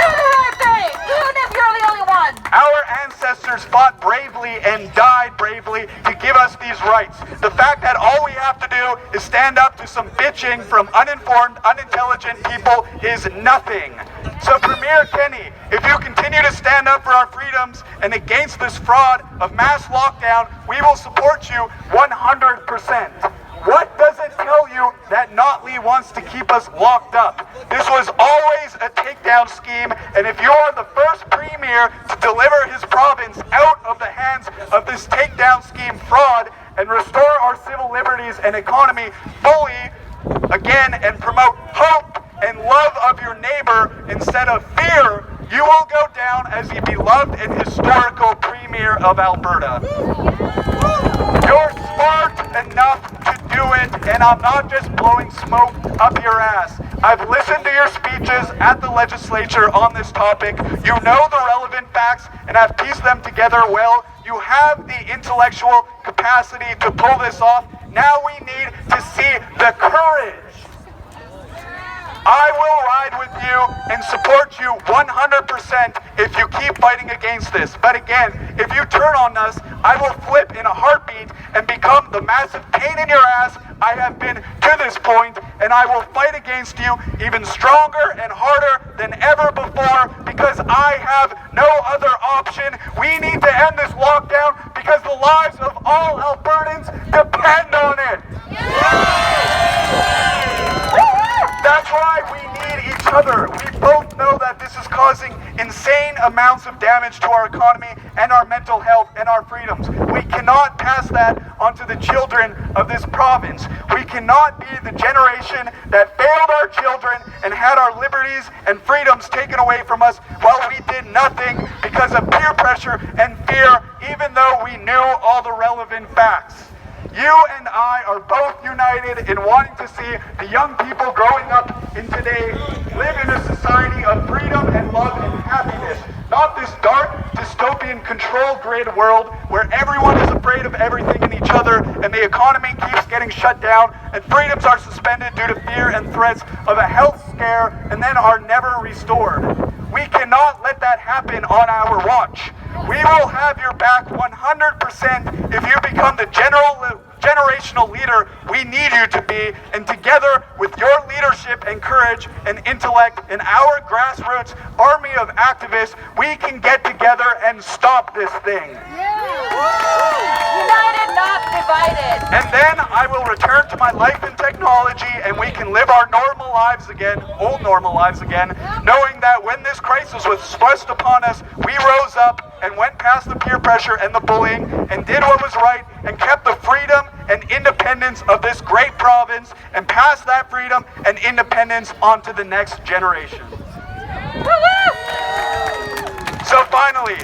the right thing, even if you're the only one. Our ancestors fought bravely and died bravely to give us these rights. The fact that all we have to do is stand up to some bitching from uninformed, unintelligent people is nothing. So Premier Kenny, if you continue to stand up for our freedoms and against this fraud of mass lockdown, we will support you 100%. What does it tell you that Notley wants to keep us locked up? This was always a takedown scheme, and if you're the first premier to deliver his province out of the hands of this takedown scheme fraud and restore our civil liberties and economy fully again and promote hope and love of your neighbor instead of fear, you will go down as the beloved and historical premier of Alberta. You're smart enough to do it, and I'm not just blowing smoke up your ass. I've listened to your speeches at the legislature on this topic. You know the relevant facts and have pieced them together well. You have the intellectual capacity to pull this off. Now we need to see the courage. I will ride with you and support you 100% if you keep fighting against this. But again, if you turn on us, I will flip in a heartbeat and become the massive pain in your ass I have been to this point, and I will fight against you even stronger and harder than ever before because I have no other option. We need to end this lockdown because the lives of all Albertans depend on it. That's why we need each other. We both know that this is causing insane amounts of damage to our economy and our mental health and our freedoms. We cannot pass that onto the children of this province. We cannot be the generation that failed our children and had our liberties and freedoms taken away from us while we did nothing because of peer pressure and fear, even though we knew all the relevant facts. You and I are both united in wanting to see the young people growing up in today live in a society of freedom and love and happiness. Not this dark, dystopian, control grid world where everyone is afraid of everything and each other and the economy keeps getting shut down and freedoms are suspended due to fear and threats of a health scare and then are never restored. We cannot let that happen on our watch. We will have your back 100% if you become the generational leader we need you to be, and together with your leadership and courage and intellect and our grassroots army of activists, we can get together and stop this thing. United, not divided. And then I will return to my life in technology and we can live our normal lives again, old normal lives again, knowing that when this crisis was thrust upon us, we rose up and went past the peer pressure and the bullying and did what was right and kept the freedom and independence of this great province and passed that freedom and independence onto the next generation. So finally,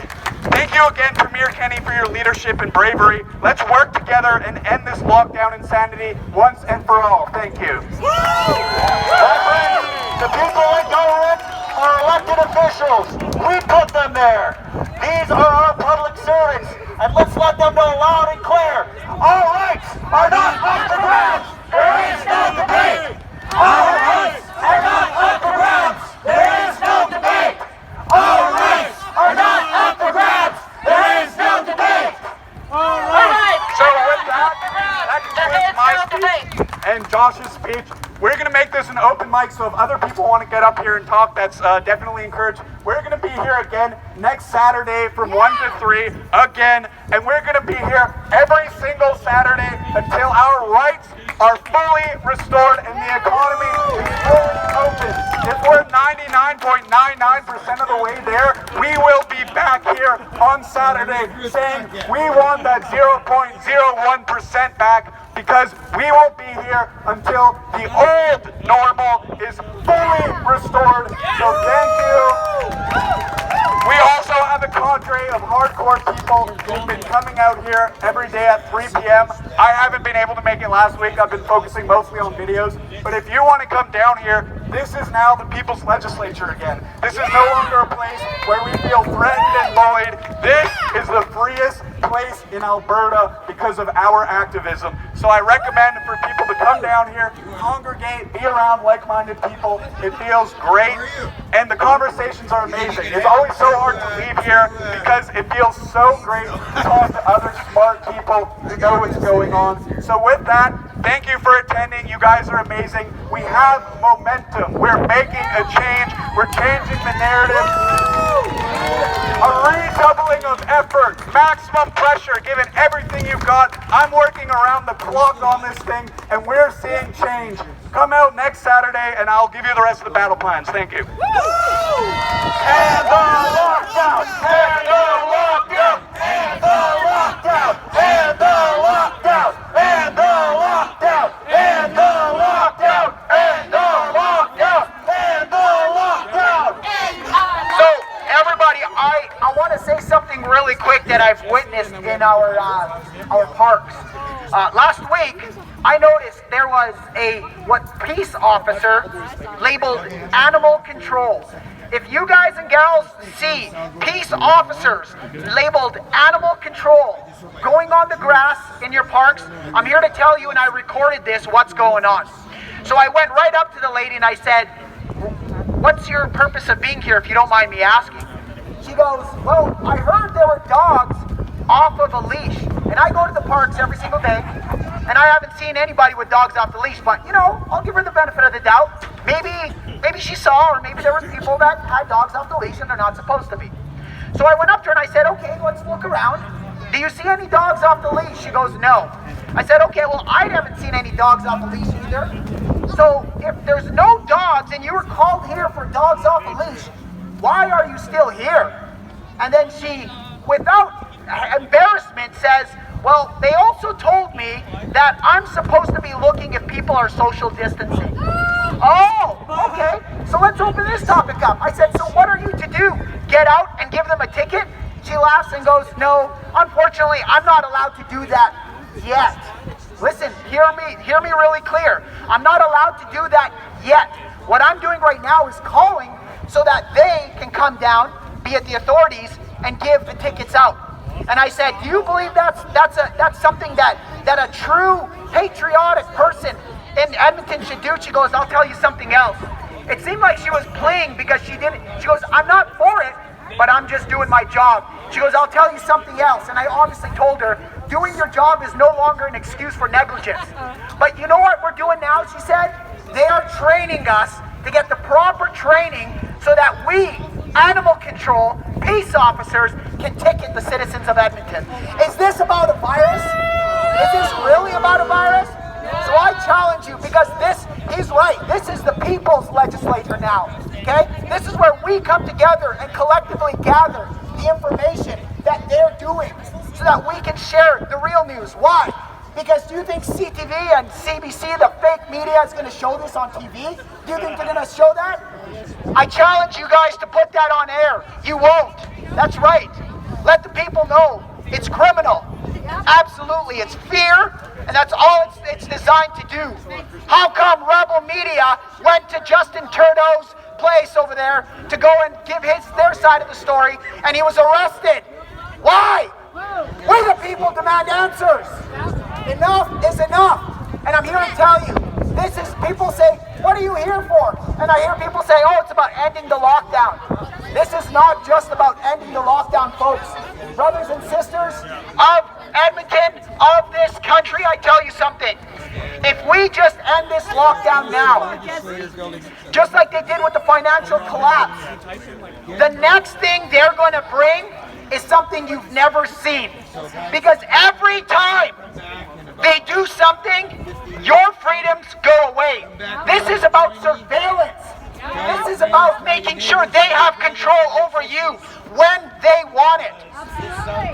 thank you again, Premier Kenny, for your leadership and bravery. Let's work together and end this lockdown insanity once and for all. Thank you. My friends, the people in government are elected officials. We put them there. These are our public servants, and let's let them know loud and clear. Our rights are not up for grabs. There is no debate. Our rights are not up for grabs. There is no debate. Our rights are not up for grabs. There is no debate. All right. So with that concludes my speech and Josh's speech. We're going to make this an open mic, so if other people want to get up here and talk, that's definitely encouraged. We're going to be here again next Saturday from 1 to 3 again, and we're going to be here every single Saturday until our rights are fully restored and the economy is fully open. If we're 99.99% of the way there, we will be back here on Saturday saying we want that 0.01% back, because we will be here until the old normal is fully restored. So thank you. We also have a cadre of hardcore people who've been coming out here every day at 3 p.m. I haven't been able to make it last week. I've been focusing mostly on videos. But if you want to come down here, this is now the People's Legislature again. This is no longer a place where we feel threatened and bullied. This is the freest place in Alberta because of our activism. So I recommend for people to come down here, congregate, be around like-minded people. It feels great, and the conversations are amazing. It's always so hard to leave here because it feels so great to talk to other smart people who know what's going on. So with that, thank you for attending. You guys are amazing. We have momentum. We're making a change. We're changing the narrative. A redoubling of effort, maximum pressure, given everything you've got. I'm working around the clock on this thing, and we're seeing change. Come out next Saturday, and I'll give you the rest of the battle plans. Thank you. And the lockdown! And the lockdown! And the lockdown! And the lockdown! And the lockdown! And the lockdown! And the lockdown! And the lockdown! So, everybody, I want to say something really quick that I've witnessed in our parks. Last week, I noticed there was a peace officer labeled animal control. If you guys and gals see peace officers labeled animal control going on the grass in your parks, I'm here to tell you, and I recorded this, what's going on. So I went right up to the lady and I said, "What's your purpose of being here, if you don't mind me asking?" She goes, "Well, I heard there were dogs off of a leash, and I go to the parks every single day, and I haven't seen anybody with dogs off the leash, but, you know, I'll give her the benefit of the doubt. Maybe she saw, or maybe there was people that had dogs off the leash and they're not supposed to be." So I went up to her and I said, "Okay, let's look around. Do you see any dogs off the leash?" She goes, "No." I said, "Okay, well, I haven't seen any dogs off the leash either. So if there's no dogs and you were called here for dogs off the leash, why are you still here?" And then she, without embarrassment, says, "Well, they also told me that I'm supposed to be looking if people are social distancing." Oh, okay. So let's open this topic up. I said, "So what are you to do? Get out and give them a ticket?" She laughs and goes, "No, unfortunately, I'm not allowed to do that yet." Listen, hear me really clear. I'm not allowed to do that yet. What I'm doing right now is calling so that they can come down, be it the authorities, and give the tickets out. And I said, do you believe that's something that a true patriotic person in Edmonton should do? She goes, I'll tell you something else. It seemed like she was playing because she goes, I'm not for it, but I'm just doing my job. She goes, I'll tell you something else. And I obviously told her, doing your job is no longer an excuse for negligence. But you know what we're doing now, she said? They are training us to get the proper training so that we, animal control, peace officers, can ticket the citizens of Edmonton. Is this about a virus? Is this really about a virus? So I challenge you, because he's right, this is the people's legislature now, okay? This is where we come together and collectively gather the information that they're doing so that we can share the real news. Why? Because do you think CTV and CBC, the fake media, is going to show this on TV? Do you think they're going to show that? I challenge you guys to put that on air. You won't. That's right. Let the people know it's criminal. Absolutely. It's fear, and that's all it's designed to do. How come Rebel Media went to Justin Trudeau's place over there to go and give their side of the story, and he was arrested? Why? We the people demand answers. Enough is enough. And I'm here to tell you, people say, what are you here for? And I hear people say, oh, it's about ending the lockdown. This is not just about ending the lockdown, folks. Brothers and sisters of Edmonton, of this country, I tell you something. If we just end this lockdown now, just like they did with the financial collapse, the next thing they're going to bring is something you've never seen. Because every time they do something, your freedoms go away. This is about surveillance. This is about making sure they have control over you when they want it.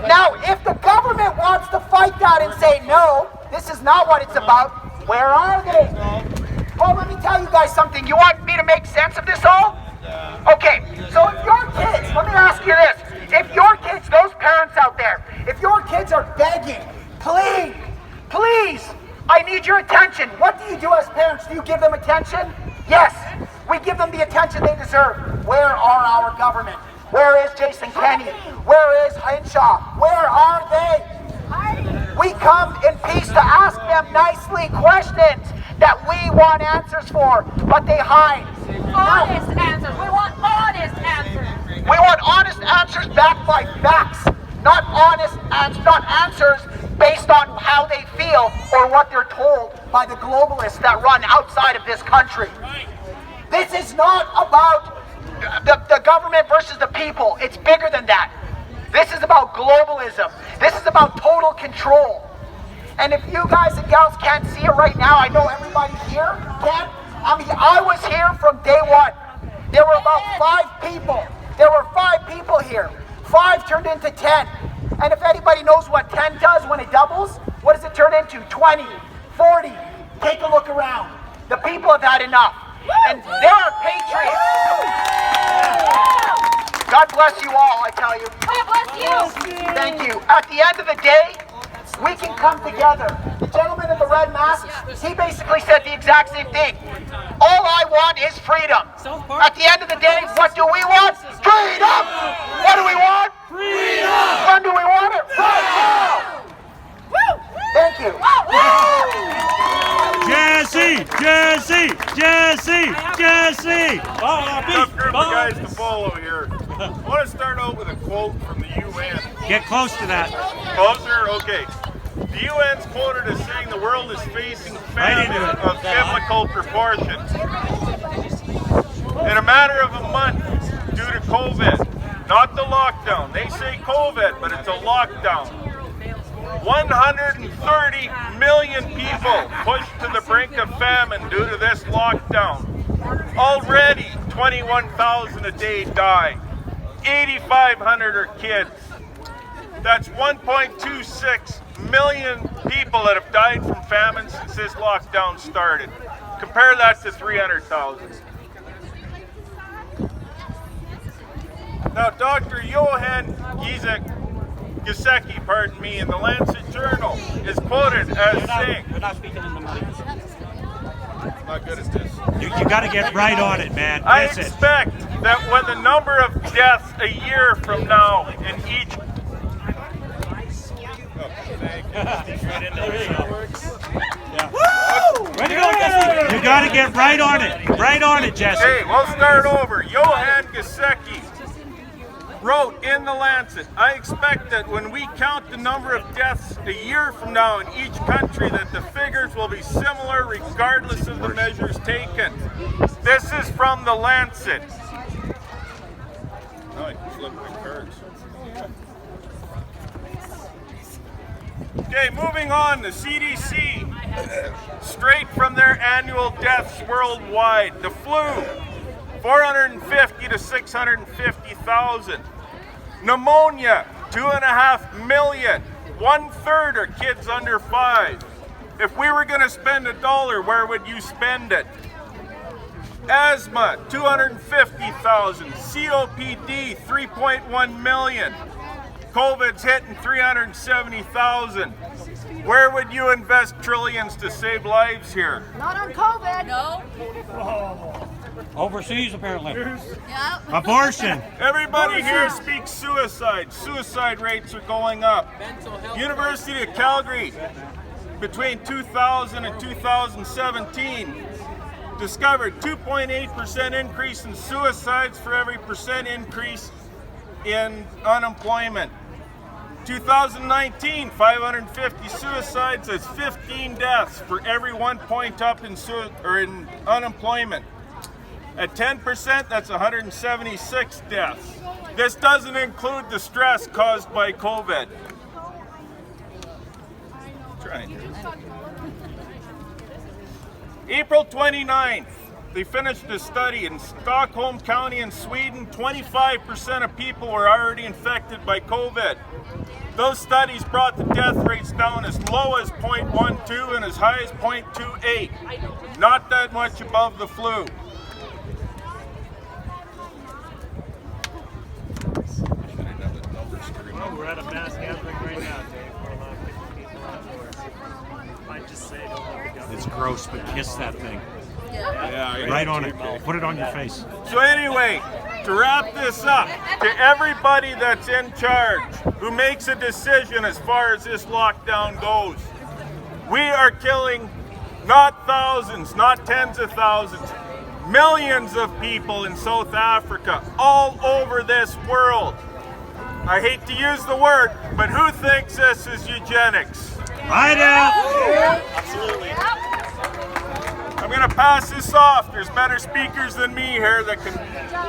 Now, if the government wants to fight that and say, no, this is not what it's about, where are they? Well, let me tell you guys something. You want me to make sense of this all? Okay, so if your kids, let me ask you this. If your kids, those parents out there, if your kids are begging, please, I need your attention. What do you do as parents? Do you give them attention? Yes, we give them the attention they deserve. Where are our government? Where is Jason Kenney? Where is Henshaw? Where are they? We come in peace to ask them nicely questions that we want answers for, but they hide. Honest answers. We want honest answers. We want honest answers backed by facts, not answers based on how they feel or what they're told by the globalists that run outside of this country. This is not about the government versus the people. It's bigger than that. This is about globalism. This is about total control. And if you guys and gals can't see it right now, I know everybody here can. I mean, I was here from day one. There were about 5 people. There were 5 people here. 5 turned into 10. And if anybody knows what 10 does when it doubles, what does it turn into? 20, 40. Take a look around. The people have had enough. And there are patriots. God bless you all, I tell you. God bless you. Thank you. At the end of the day, we can come together. The gentleman in the red mask, he basically said the exact same thing. All I want is freedom. At the end of the day, what do we want? Freedom! What do we want? Freedom! When do we want it? Right now! Thank you. Jesse! Tough group of guys to follow here. I want to start out with a quote from the UN. Get close to that. Closer? Okay. The UN's quoted as saying the world is facing famine of biblical proportions. In a matter of a month, due to COVID, not the lockdown. They say COVID, but it's a lockdown. 130 million people pushed to the brink of famine due to this lockdown. Already, 21,000 a day die. 8,500 are kids. That's 1.26 million people that have died from famine since this lockdown started. Compare that to 300,000. Now, Dr. Johan Gizek Gesicki, pardon me, in the Lancet Journal is quoted as saying, You're not speaking in the mic. I'm not good at this. You got to get right on it, man. I Listen. expect that when the number of deaths a year from now in each You got to get right on it. Right on it, Jesse. Hey, we'll start over. Johan Gesicki wrote in the Lancet, I expect that when we count the number of deaths a year from now in each country, that the figures will be similar regardless of the measures taken. This is from the Lancet. Oh, I just looked at cards. Okay, moving on, the CDC, straight from their annual deaths worldwide. The flu, 450 to 650,000. Pneumonia, 2.5 million. 1/3 are kids under 5. If we were going to spend $1, where would you spend it? Asthma, 250,000. COPD, 3.1 million. COVID's hitting 370,000. Where would you invest trillions to save lives here? Not on COVID. No. Overseas, apparently. Yeah. Abortion. Everybody here speaks suicide. Suicide rates are going up. University of Calgary, between 2000 and 2017, discovered 2.8% increase in suicides for every percent increase in unemployment. 2019, 550 suicides, that's 15 deaths for every 1 point up in unemployment. At 10%, that's 176 deaths. This doesn't include the stress caused by COVID. April 29th, they finished a study in Stockholm County in Sweden. 25% of people were already infected by COVID. Those studies brought the death rates down as low as 0.12 and as high as 0.28. Not that much above the flu. We're at a mass gathering right now, Dave. We're allowing 50 people outdoors. I just say don't let me go. It's gross, but kiss that thing. Yeah, Right on it. Put it on your face. So anyway, to wrap this up, to everybody that's in charge, who makes a decision as far as this lockdown goes, we are killing not thousands, not tens of thousands, millions of people in South Africa, all over this world. I hate to use the word, but who thinks this is eugenics? I do. Absolutely. I'm going to pass this off. There's better speakers than me here that can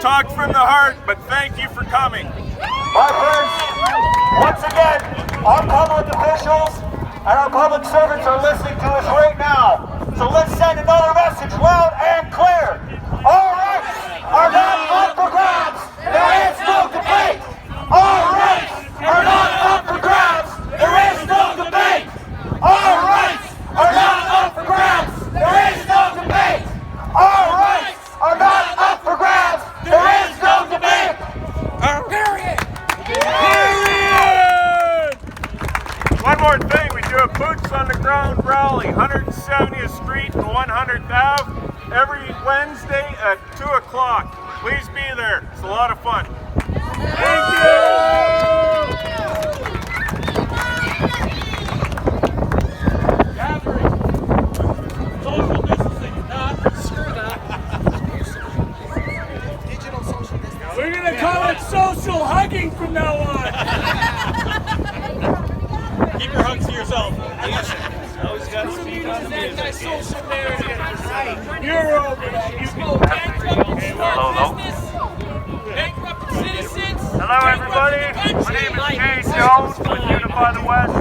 talk from the heart, but thank you for coming. My friends, once again, our public officials and our public servants are listening to us right now. So let's send another message loud and clear. All rights are not up for grabs. There is no debate. All rights are not up for grabs. There is no debate. All rights are not up for grabs. There is no debate. All rights are not up for grabs. There is no debate. Period. One more thing, we do a boots on the ground rally, 170th Street and 100th Ave, every Wednesday at 2 o'clock. Please be there. It's a lot of fun. Thank you! Social distancing. Screw that. Digital social distancing. We're going to call it social hugging from now on. Keep your hugs to yourself. Always got to speak on the anti-social narrative. You're over that. You go bankrupt business, bankrupt citizens. Hello, everybody. My name is Jay Jones with Unify the West.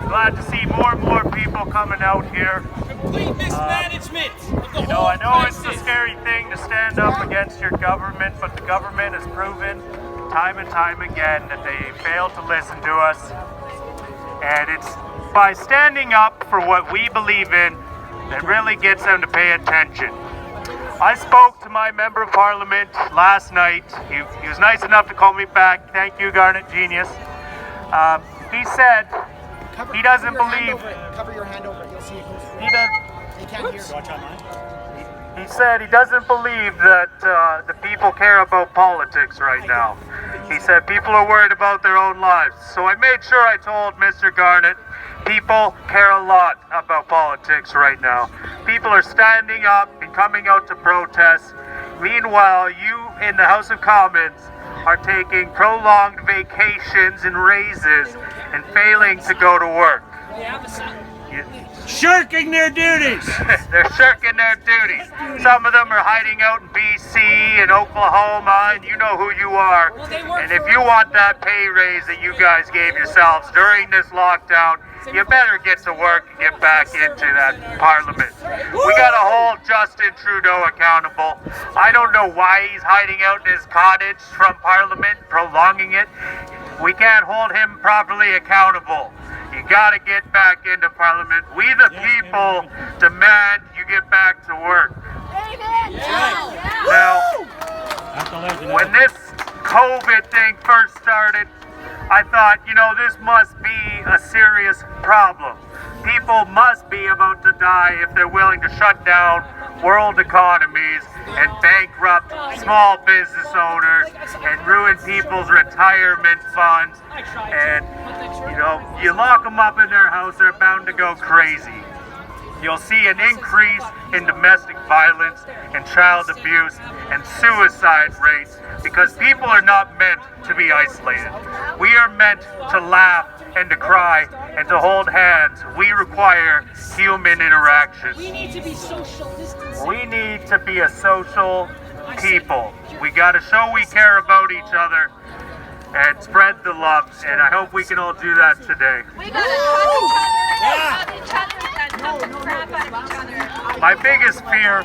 Glad to see more and more people coming out here. Complete mismanagement of the whole I know it's a crisis. scary thing to stand up against your government, but the government has proven time and time again that they fail to listen to us. And it's by standing up for what we believe in that really gets them to pay attention. I spoke to my member of parliament last night. He was nice enough to call me back. Thank you, Garnet Genius. He said he doesn't believe. Cover your hand over it. You'll see it goes through. He does. They can't hear. Watch online. He said he doesn't believe that the people care about politics right now. He said people are worried about their own lives. So I made sure I told Mr. Garnett, people care a lot about politics right now. People are standing up and coming out to protest. Meanwhile, you in the House of Commons are taking prolonged vacations and raises and failing to go to work. Shirking their duties. They're shirking their duties. Some of them are hiding out in BC and Oklahoma, and you know who you are. And if you want that pay raise that you guys gave yourselves during this lockdown, you better get to work and get back into that parliament. We gotta hold Justin Trudeau accountable. I don't know why he's hiding out in his cottage from parliament, prolonging it. We can't hold him properly accountable. You gotta get back into parliament. We the people demand you get back to work. Now, when this COVID thing first started, I thought, you know, this must be a serious problem. People must be about to die if they're willing to shut down world economies and bankrupt small business owners and ruin people's retirement funds. And, you know, you lock them up in their house, they're bound to go crazy. You'll see an increase in domestic violence and child abuse and suicide rates because people are not meant to be isolated. We are meant to laugh and to cry and to hold hands. We require human interaction. We need to be social distancing. We need to be a social people. We got to show we care about each other and spread the love, and I hope we can all do that today. We gotta trust each other and talk the crap out of each other. My biggest fear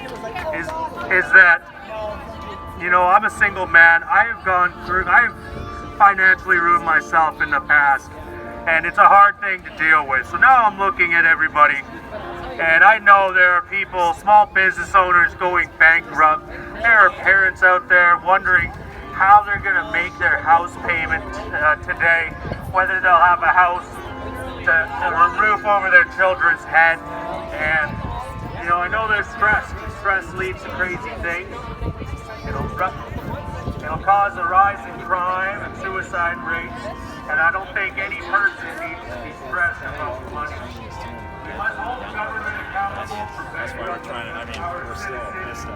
is that, you know, I'm a single man. I've financially ruined myself in the past, and it's a hard thing to deal with. So now I'm looking at everybody, and I know there are people, small business owners going bankrupt. There are parents out there wondering how they're going to make their house payment today, whether they'll have a house a roof over their children's head. And, you know, I know there's stress. Stress leads to crazy things. It'll cause a rise in crime and suicide rates, and I don't think any person needs to be stressed about money. We must hold government accountable for benefiting our citizens,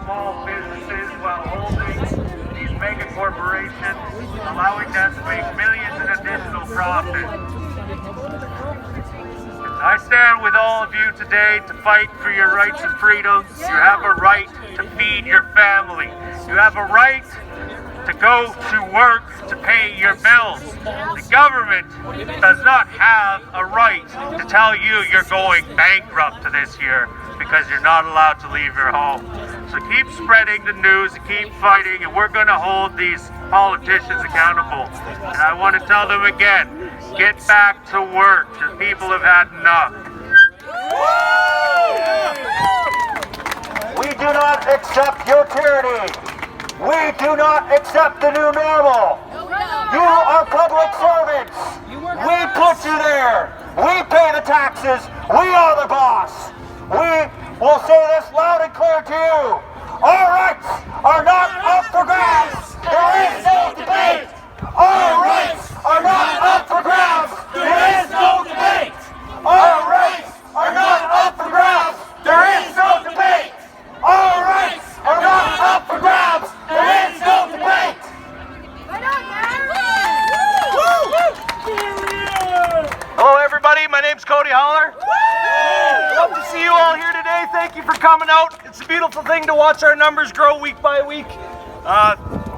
small businesses, while holding these mega corporations, allowing them to make millions in additional profit. I stand with all of you today to fight for your rights and freedoms. You have a right to feed your family. You have a right to go to work to pay your bills. The government does not have a right to tell you you're going bankrupt this year because you're not allowed to leave your home. So keep spreading the news and keep fighting, and we're going to hold these politicians accountable. And I want to tell them again, get back to work. The people have had enough. We do not accept your tyranny. We do not accept the new normal. You are public servants. We put you there. We pay the taxes. We are the boss. We will say this loud and clear to you. Our rights are not up for grabs. There is no debate. Our rights are not up for grabs. There is no debate. Our rights are not up for grabs. There is no debate. Our rights are not up for grabs. There is no debate. Hello everybody, my name's Cody Holler. Love to see you all here today. Thank you for coming out. It's a beautiful thing to watch our numbers grow week by week.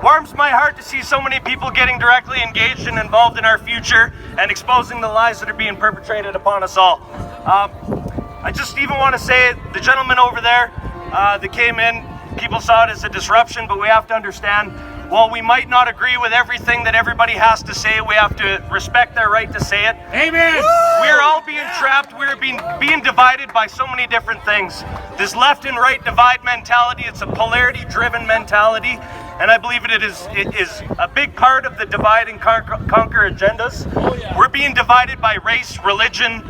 Warms my heart to see so many people getting directly engaged and involved in our future and exposing the lies that are being perpetrated upon us all. I just even want to say, the gentleman over there that came in, people saw it as a disruption, but we have to understand, while we might not agree with everything that everybody has to say, we have to respect their right to say it. Amen. We're all being trapped. We're being divided by so many different things. This left and right divide mentality, it's a polarity-driven mentality. and I believe it is a big part of the divide and conquer agendas. We're being divided by race, religion,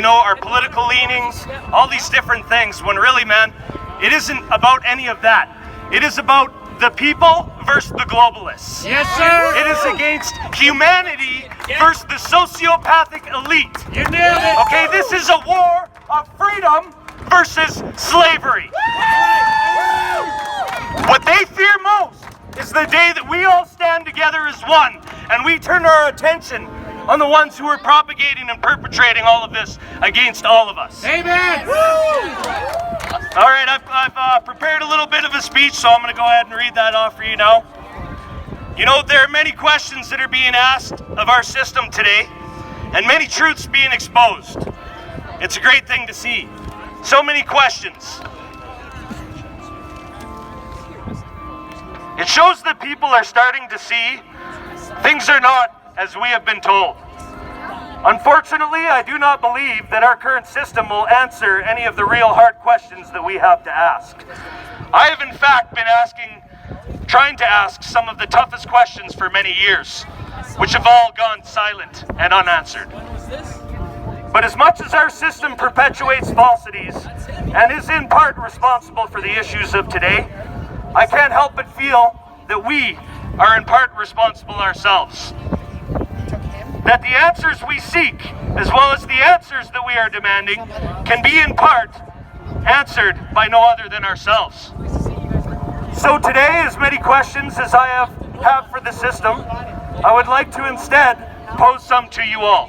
our political leanings, all these different things, when really, man, it isn't about any of that. It is about the people versus the globalists. Yes, sir. It is against humanity versus the sociopathic elite. You nailed it. Okay, this is a war of freedom versus slavery. What they fear most is the day that we all stand together as one and we turn our attention on the ones who are propagating and perpetrating all of this against all of us. Amen. All right, I've prepared a little bit of a speech, so I'm going to go ahead and read that off for you now. There are many questions that are being asked of our system today, and many truths being exposed. It's a great thing to see. So many questions. It shows that people are starting to see things are not as we have been told. Unfortunately, I do not believe that our current system will answer any of the real hard questions that we have to ask. I have in fact been trying to ask some of the toughest questions for many years, which have all gone silent and unanswered. But as much as our system perpetuates falsities and is in part responsible for the issues of today, I can't help but feel that we are in part responsible ourselves. That the answers we seek, as well as the answers that we are demanding, can be in part answered by no other than ourselves. So today, as many questions as I have for the system, I would like to instead pose some to you all.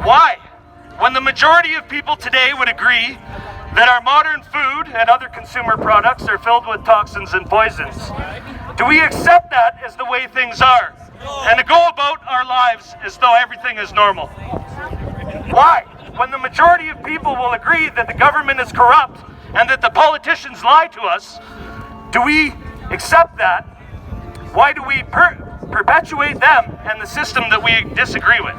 Why? When the majority of people today would agree that our modern food and other consumer products are filled with toxins and poisons, do we accept that as the way things are and to go about our lives as though everything is normal? Why? When the majority of people will agree that the government is corrupt and that the politicians lie to us, do we accept that? Why do we perpetuate them and the system that we disagree with?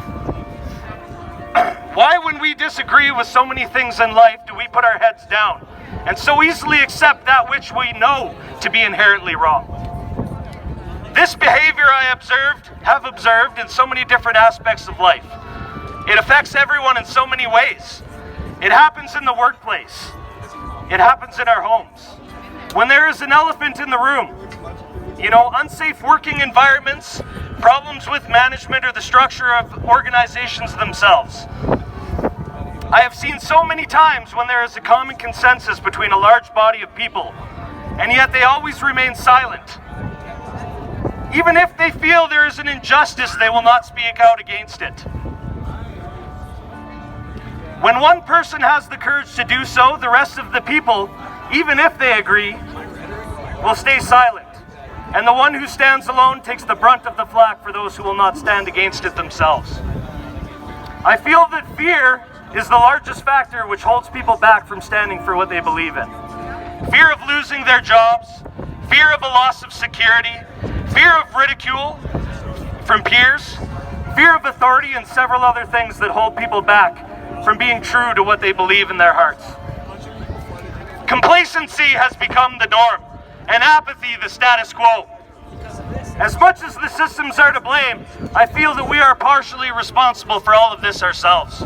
Why, when we disagree with so many things in life, do we put our heads down and so easily accept that which we know to be inherently wrong? This behavior I have observed in so many different aspects of life. It affects everyone in so many ways. It happens in the workplace. It happens in our homes. When there is an elephant in the room, unsafe working environments, problems with management or the structure of organizations themselves. I have seen so many times when there is a common consensus between a large body of people, and yet they always remain silent. Even if they feel there is an injustice, they will not speak out against it. When one person has the courage to do so, the rest of the people, even if they agree, will stay silent. And the one who stands alone takes the brunt of the flak for those who will not stand against it themselves. I feel that fear is the largest factor which holds people back from standing for what they believe in. Fear of losing their jobs, fear of a loss of security, fear of ridicule from peers, fear of authority, and several other things that hold people back from being true to what they believe in their hearts. Complacency has become the norm, and apathy the status quo. As much as the systems are to blame, I feel that we are partially responsible for all of this ourselves.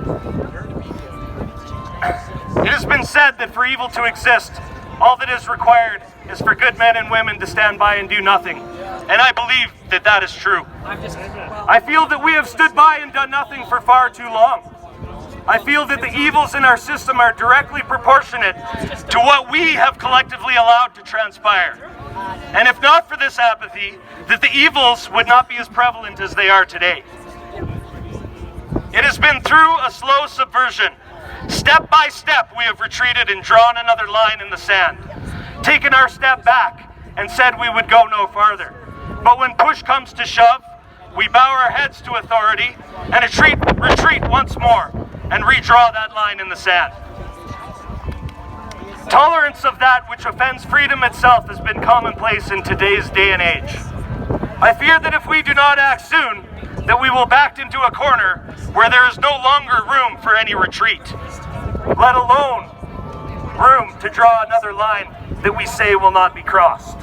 It has been said that for evil to exist, all that is required is for good men and women to stand by and do nothing. And I believe that that is true. I feel that we have stood by and done nothing for far too long. I feel that the evils in our system are directly proportionate to what we have collectively allowed to transpire. And if not for this apathy, that the evils would not be as prevalent as they are today. It has been through a slow subversion. Step by step, we have retreated and drawn another line in the sand, taken our step back and said we would go no farther. But when push comes to shove, we bow our heads to authority and retreat once more and redraw that line in the sand. Tolerance of that which offends freedom itself has been commonplace in today's day and age. I fear that if we do not act soon, that we will back into a corner where there is no longer room for any retreat, let alone room to draw another line that we say will not be crossed.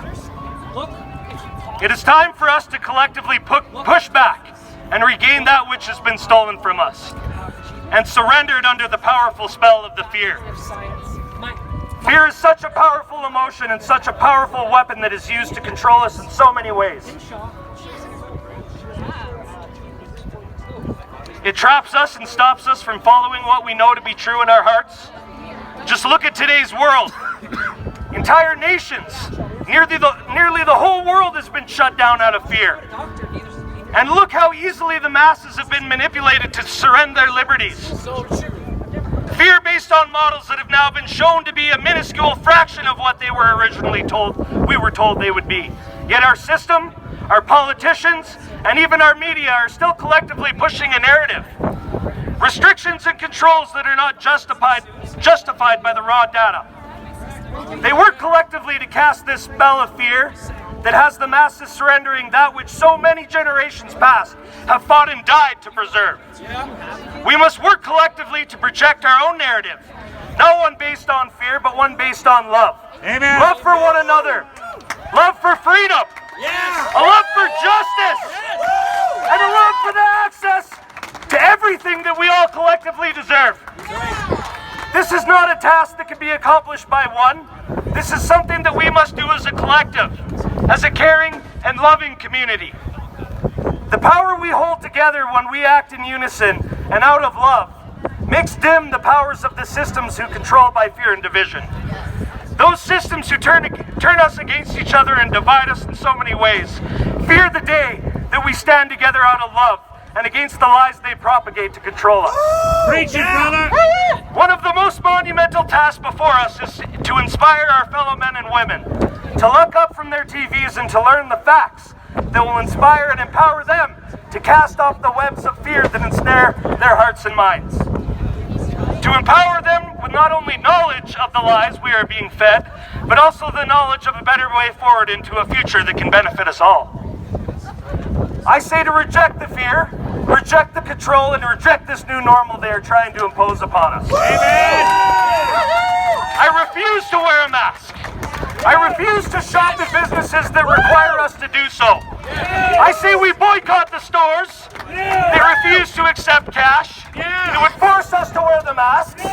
It is time for us to collectively push back and regain that which has been stolen from us and surrendered under the powerful spell of the fear. Fear is such a powerful emotion and such a powerful weapon that is used to control us in so many ways. It traps us and stops us from following what we know to be true in our hearts. Just look at today's world. Entire nations, nearly the whole world has been shut down out of fear. And look how easily the masses have been manipulated to surrender their liberties. Fear based on models that have now been shown to be a minuscule fraction of what they were originally told they would be. Yet our system, our politicians, and even our media are still collectively pushing a narrative. Restrictions and controls that are not justified by the raw data. They work collectively to cast this spell of fear that has the masses surrendering that which so many generations past have fought and died to preserve. We must work collectively to project our own narrative, not one based on fear, but one based on love. Amen. Love for one another, love for freedom, a love for justice, and a love for the access to everything that we all collectively deserve. This is not a task that can be accomplished by one. This is something that we must do as a collective, as a caring and loving community. The power we hold together when we act in unison and out of love makes dim the powers of the systems who control by fear and division. Those systems who turn us against each other and divide us in so many ways fear the day that we stand together out of love and against the lies they propagate to control us. Preach it, brother! One of the most monumental tasks before us is to inspire our fellow men and women to look up from their TVs and to learn the facts that will inspire and empower them to cast off the webs of fear that ensnare their hearts and minds. To empower them with not only knowledge of the lies we are being fed, but also the knowledge of a better way forward into a future that can benefit us all. I say to reject the fear, reject the control, and reject this new normal they are trying to impose upon us. Amen. I refuse to wear a mask. I refuse to shop at businesses that require us to do so. I say we boycott the stores. They refuse to accept cash. It would force us to wear the masks.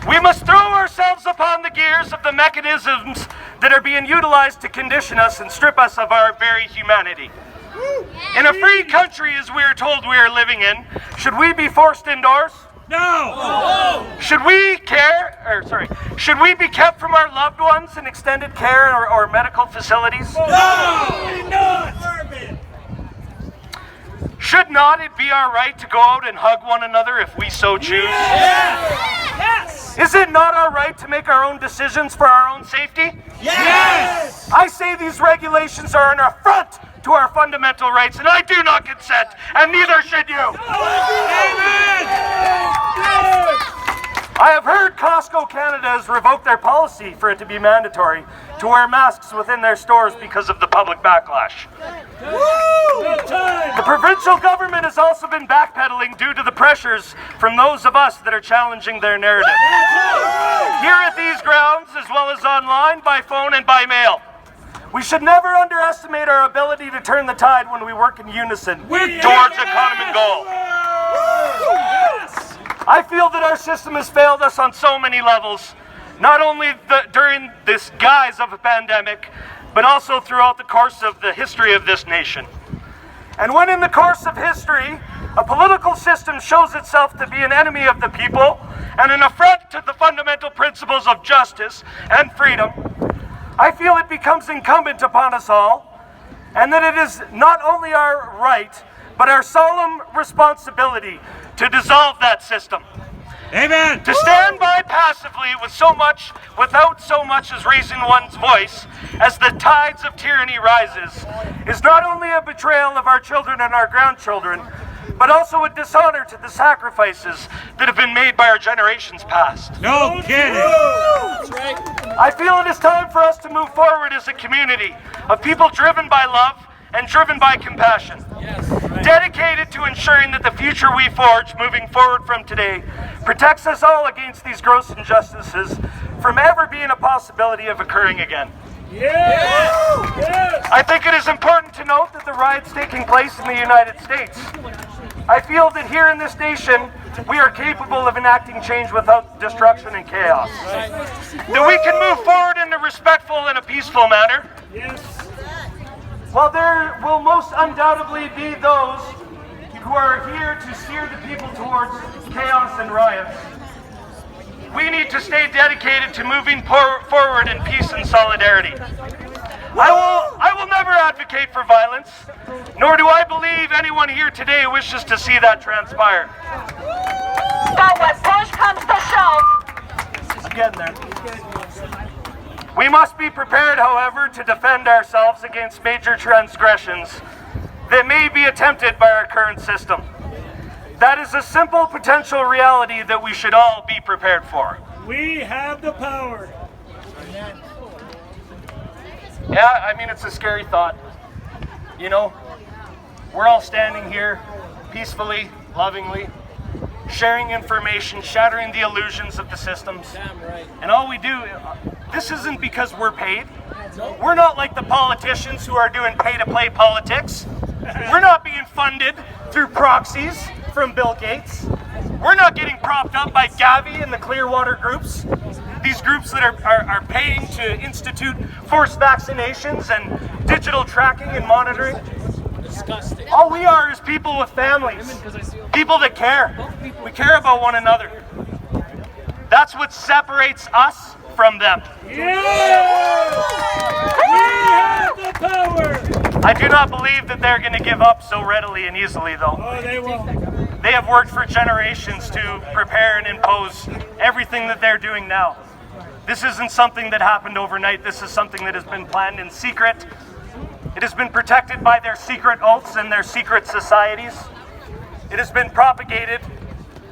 We must throw ourselves upon the gears of the mechanisms that are being utilized to condition us and strip us of our very humanity. In a free country, as we are told we are living in, should we be forced indoors? No! Should we should we be kept from our loved ones in extended care or medical facilities? No! Should not it be our right to go out and hug one another if we so choose? Yes! Is it not our right to make our own decisions for our own safety? Yes! I say these regulations are an affront to our fundamental rights, and I do not consent, and neither should you. Amen! I have heard Costco Canada has revoked their policy for it to be mandatory to wear masks within their stores because of the public backlash. The provincial government has also been backpedaling due to the pressures from those of us that are challenging their narrative. Here at these grounds, as well as online, by phone, and by mail. We should never underestimate our ability to turn the tide when we work in unison towards a common goal. I feel that our system has failed us on so many levels, not only during this guise of a pandemic, but also throughout the course of the history of this nation. And when in the course of history, a political system shows itself to be an enemy of the people and an affront to the fundamental principles of justice and freedom, I feel it becomes incumbent upon us all, and that it is not only our right, but our solemn responsibility to dissolve that system. Amen! To stand by passively without so much as raising one's voice as the tides of tyranny rises is not only a betrayal of our children and our grandchildren, but also a dishonor to the sacrifices that have been made by our generations past. No kidding! I feel it is time for us to move forward as a community of people driven by love and driven by compassion. Dedicated to ensuring that the future we forge moving forward from today protects us all against these gross injustices from ever being a possibility of occurring again. Yes! I think it is important to note that the riot's taking place in the United States. I feel that here in this nation, we are capable of enacting change without destruction and chaos. That we can move forward in a respectful and a peaceful manner. Yes! While there will most undoubtedly be those who are here to steer the people towards chaos and riots, we need to stay dedicated to moving forward in peace and solidarity. I will never advocate for violence, nor do I believe anyone here today wishes to see that transpire. But when push comes to shove, I'm getting there. We must be prepared, however, to defend ourselves against major transgressions that may be attempted by our current system. That is a simple potential reality that we should all be prepared for. We have the power. Yeah, I mean, it's a scary thought. You know, we're all standing here peacefully, lovingly, sharing information, shattering the illusions of the systems. And all we do, this isn't because we're paid. We're not like the politicians who are doing pay-to-play politics. We're not being funded through proxies from Bill Gates. We're not getting propped up by Gavi and the Clearwater groups. These groups that are paying to institute forced vaccinations and digital tracking and monitoring. Disgusting. All we are is people with families, people that care. We care about one another. That's what separates us from them. Yeah! We have the power! I do not believe that they're going to give up so readily and easily, though. Oh, they won't. They have worked for generations to prepare and impose everything that they're doing now. This isn't something that happened overnight. This is something that has been planned in secret. It has been protected by their secret oaths and their secret societies. It has been propagated,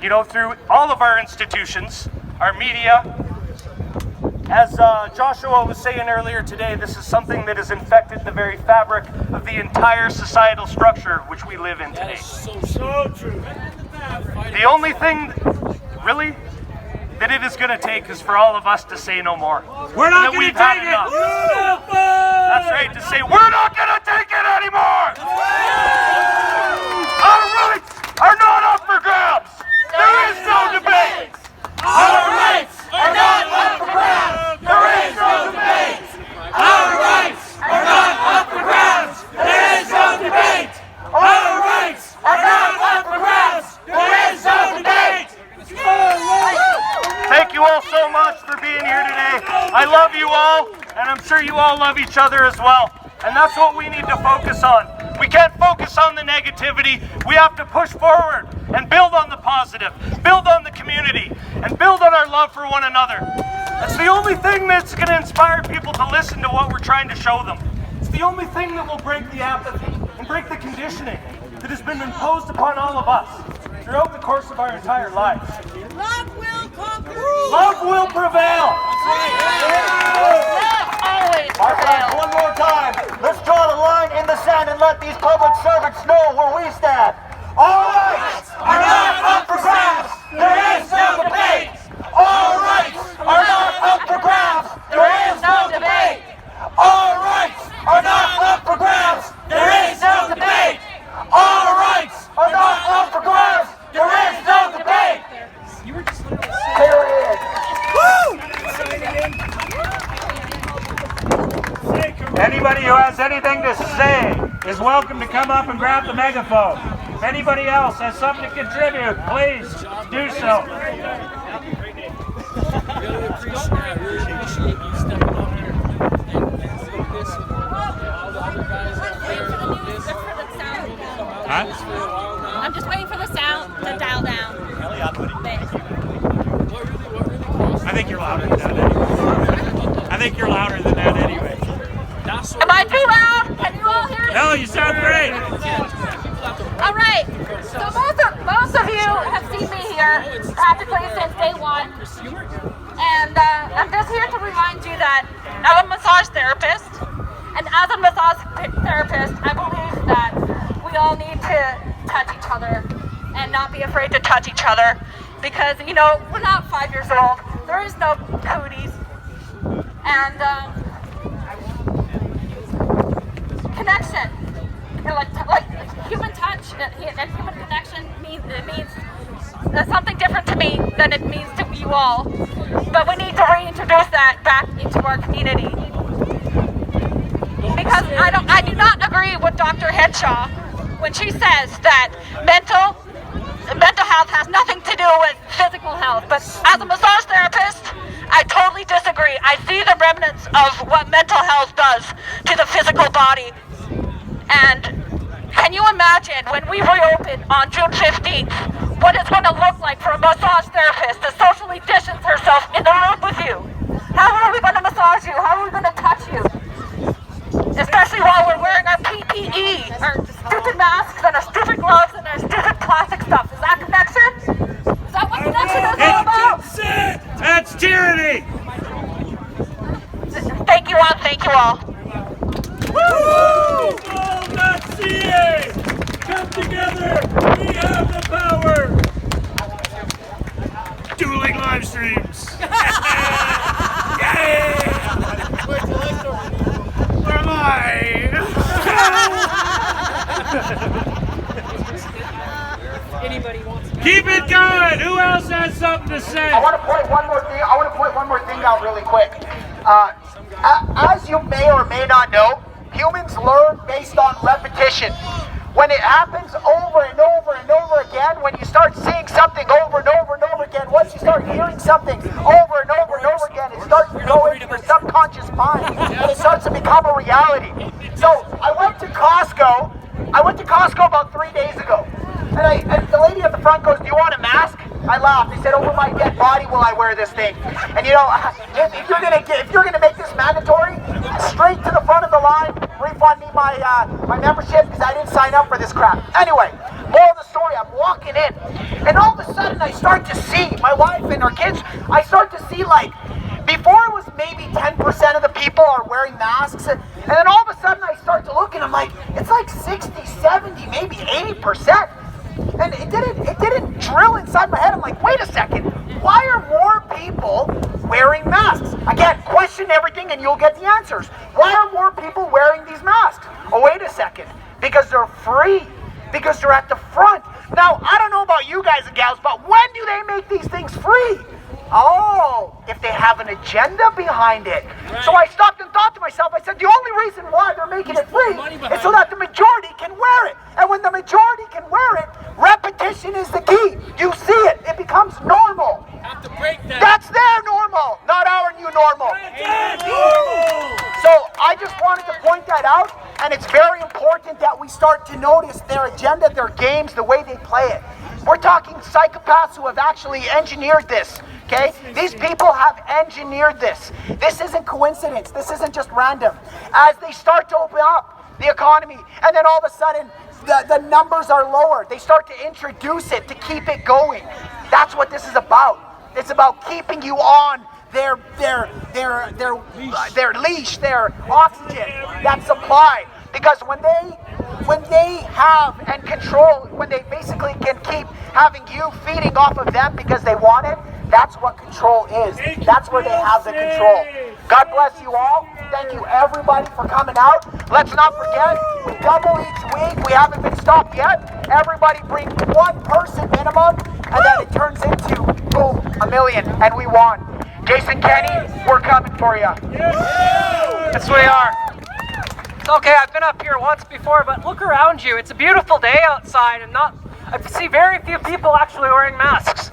you know, through all of our institutions, our media. As Joshua was saying earlier today, this is something that has infected the very fabric of the entire societal structure which we live in today. So true. The only thing, really, that it is going to take is for all of us to say no more. We're not going to take it! That's right, to say, we're not going to take it anymore! Our rights are not up for grabs! There is no debate! Our rights are not up for grabs. There is no debate. Our rights are not up for grabs. There is no debate. Our rights are not up for grabs. There is no debate. Thank you all so much for being here today. I love you all, and I'm sure you all love each other as well. And that's what we need to focus on. We can't focus on the negativity. We have to push forward and build on the positive, build on the community, and build on our love for one another. That's the only thing that's going to inspire people to listen to what we're trying to show them. It's the only thing that will break the apathy and break the conditioning that has been imposed upon all of us throughout the course of our entire lives. Love will conquer. Love will prevail. always My friends, prevail. one more time. Let's draw the line in the sand and let these public servants know where we stand. All rights are not up for grabs. There is no debate. All rights are not up for grabs. There is no debate. All rights are not up for grabs. There is no debate. All rights are not up for grabs. There is no debate. Period. Anybody who has anything to say is welcome to come up and grab the megaphone. If anybody else has something to contribute, please do so. I'm just waiting for the sound to dial down. I think you're louder than that anyway. I think you're louder than that anyway. Am I too loud? Can you all hear me? No, you sound great. All right. So most of you have seen me here practically since day one. And I'm just here to remind you that I'm a massage therapist. And as a massage therapist, I believe that we all need to touch each other and not be afraid to touch each other. Because, you know, we're not 5 years old. There is no cooties. And connection. Like human touch and human connection means something different to me than it means to you all. But we need to reintroduce that back into our community. Because I do not agree with Dr. Henshaw when she says that mental health has nothing to do with physical health. But as a massage therapist, I totally disagree. I see the remnants of what mental health does to the physical body. And can you imagine when we reopen on June 15th, what it's going to look like for a massage therapist to socially distance herself in the room with you? How are we going to massage you? How are we going to touch you? Especially while we're wearing our PPE, our stupid masks and our stupid gloves and our stupid plastic stuff. Is that connection? Is that what connection is all about? That's tyranny! Thank you all, thank you all. Woo! All.ca! Come together! We have the power! Dueling live streams! Yay! We're live! Keep it going! Who else has something to say? I want to point one more thing out really quick. As you may or may not know, humans learn based on repetition. When it happens over and over and over again, when you start seeing something over and over and over again, once you start hearing something over and over and over again, it starts to go into your subconscious mind and it starts to become a reality. So I went to Costco about 3 days ago. And the lady at the front goes, "Do you want a mask?" I laughed. They said, "Over my dead body will I wear this thing?" And you know, if you're gonna make this mandatory, straight to the front of the line, refund me my membership because I didn't sign up for this crap. Anyway, moral of the story: I'm walking in, and all of a sudden I start to see my wife and her kids. I start to see, like, before it was maybe 10% of the people are wearing masks, and then all of a sudden I start to look and I'm like, it's like 60, 70, maybe 80%. And it didn't drill inside my head. I'm like, wait a second, why are more people wearing masks? Again, question everything and you'll get the answers. Why are more people wearing these masks? Oh, wait a second, because they're free, because they're at the front. Now, I don't know about you guys and gals, but when do they make these things free? Oh, if they have an agenda behind it. Right. So I stopped and thought to myself, I said, the only reason why they're making it free is so that the majority can wear it. And when the majority can wear it, repetition is the key. You see it. It becomes normal. Have to break that. That's their normal, not our new normal. So I just wanted to point that out, and it's very important that we start to notice their agenda, their games, the way they play it. We're talking psychopaths who have actually engineered this. Okay? These people have engineered this. This isn't coincidence. This isn't just random. As they start to open up the economy, and then all of a sudden, the numbers are lower. They start to introduce it to keep it going. That's what this is about. It's about keeping you on their leash, their oxygen, that supply. Because when they have and control, when they basically can keep having you feeding off of them because they want it, that's what control is. That's where they have the control. God bless you all. Thank you everybody for coming out. Let's not forget, we double each week. We haven't been stopped yet. Everybody bring one person minimum, and then it turns into, boom, 1 million, and we won. Jason, Kenny, we're coming for you. Yes, we are. It's okay, I've been up here once before, but look around you. It's a beautiful day outside, and I see very few people actually wearing masks.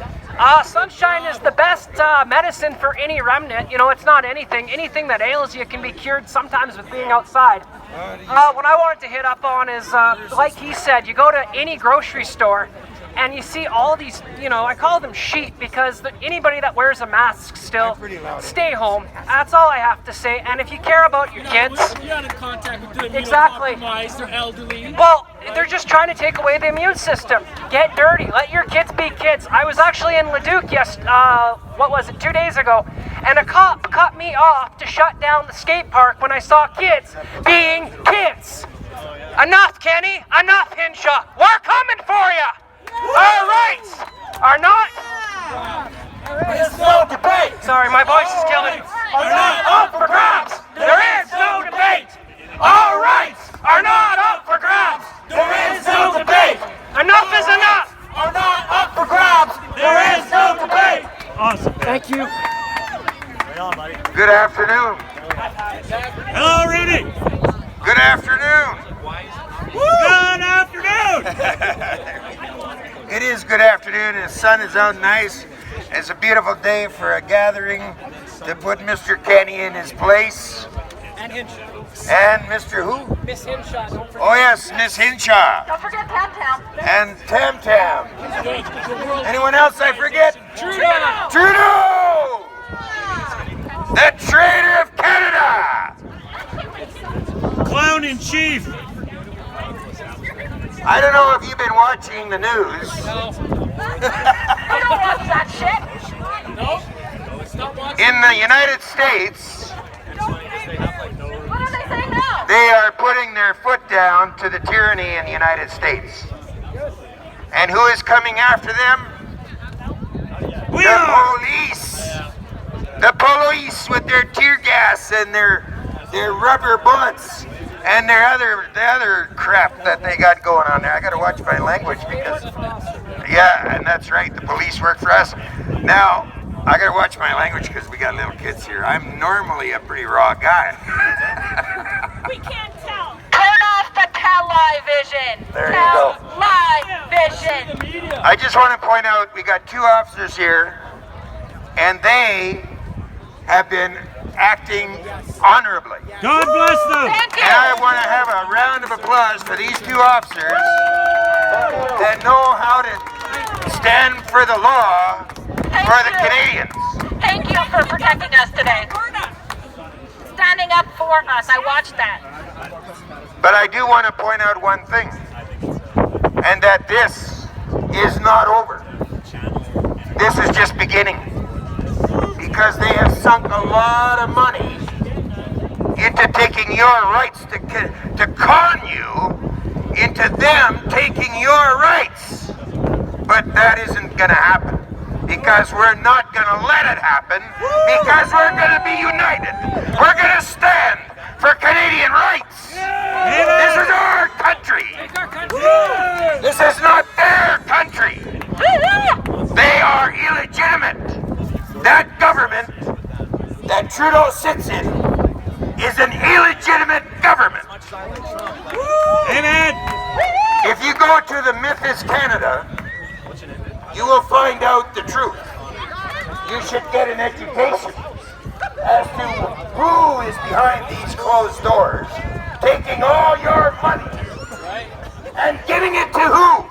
Sunshine is the best medicine for any remnant. You know, it's not anything. Anything that ails you can be cured sometimes with being outside. What I wanted to hit up on is, like he said, you go to any grocery store and you see all these, you know, I call them sheep because anybody that wears a mask still, stay home. That's all I have to say. And if you care about your kids, you're not in contact with them. Exactly. They're elderly. Well, they're just trying to take away the immune system. Get dirty. Let your kids be kids. I was actually in Leduc 2 days ago, and a cop cut me off to shut down the skate park when I saw kids being kids. Enough, Kenny. Enough, Hinshaw. We're coming for you. All right. Are not. There's no debate. Sorry, my voice is killing me. Are not up for grabs. There is no debate. All right. are not up for grabs. There is no debate. Enough is enough. Are not up for grabs. There is no debate. Awesome. Thank you. Right on, buddy. Good afternoon. Hello, Rudy. Good afternoon. Good afternoon. It is good afternoon and the sun is out nice. It's a beautiful day for a gathering to put Mr. Kenny in his place. And Hinshaw. And Mr. who? Miss Hinshaw. Don't forget. Oh yes, Miss Hinshaw. Don't forget Tam Tam. And Tam Tam. Anyone else I forget? Trudeau. Trudeau! The traitor of Canada! Clown in chief. I don't know if you've been watching the news. We don't watch that shit. In the United States, What are they saying now? they are putting their foot down to the tyranny in the United States. And who is coming after them? We The are. police. The police with their tear gas and their rubber bullets and the other crap that they got going on there. I gotta watch my language because, yeah, and that's right, the police work for us. Now, I gotta watch my language because we got little kids here. I'm normally a pretty raw guy. We can't tell. Turn off the television. There you go. Television. I just want to point out we got two officers here, and they have been acting honorably. God bless them. Thank you. And I want to have a round of applause for these two officers that know how to stand for the law for the Canadians. Thank you for protecting us today. Standing up for us. I watched that. But I do want to point out one thing, and that this is not over. This is just beginning. Because they have sunk a lot of money into taking your rights, to con you into them taking your rights. But that isn't going to happen. Because we're not going to let it happen. Because we're going to be united. We're going to stand for Canadian rights. This is our country. This is not their country. They are illegitimate. That government that Trudeau sits in is an illegitimate government. Amen. If you go to the Myth is Canada, you will find out the truth. You should get an education as to who is behind these closed doors, taking all your money and giving it to who?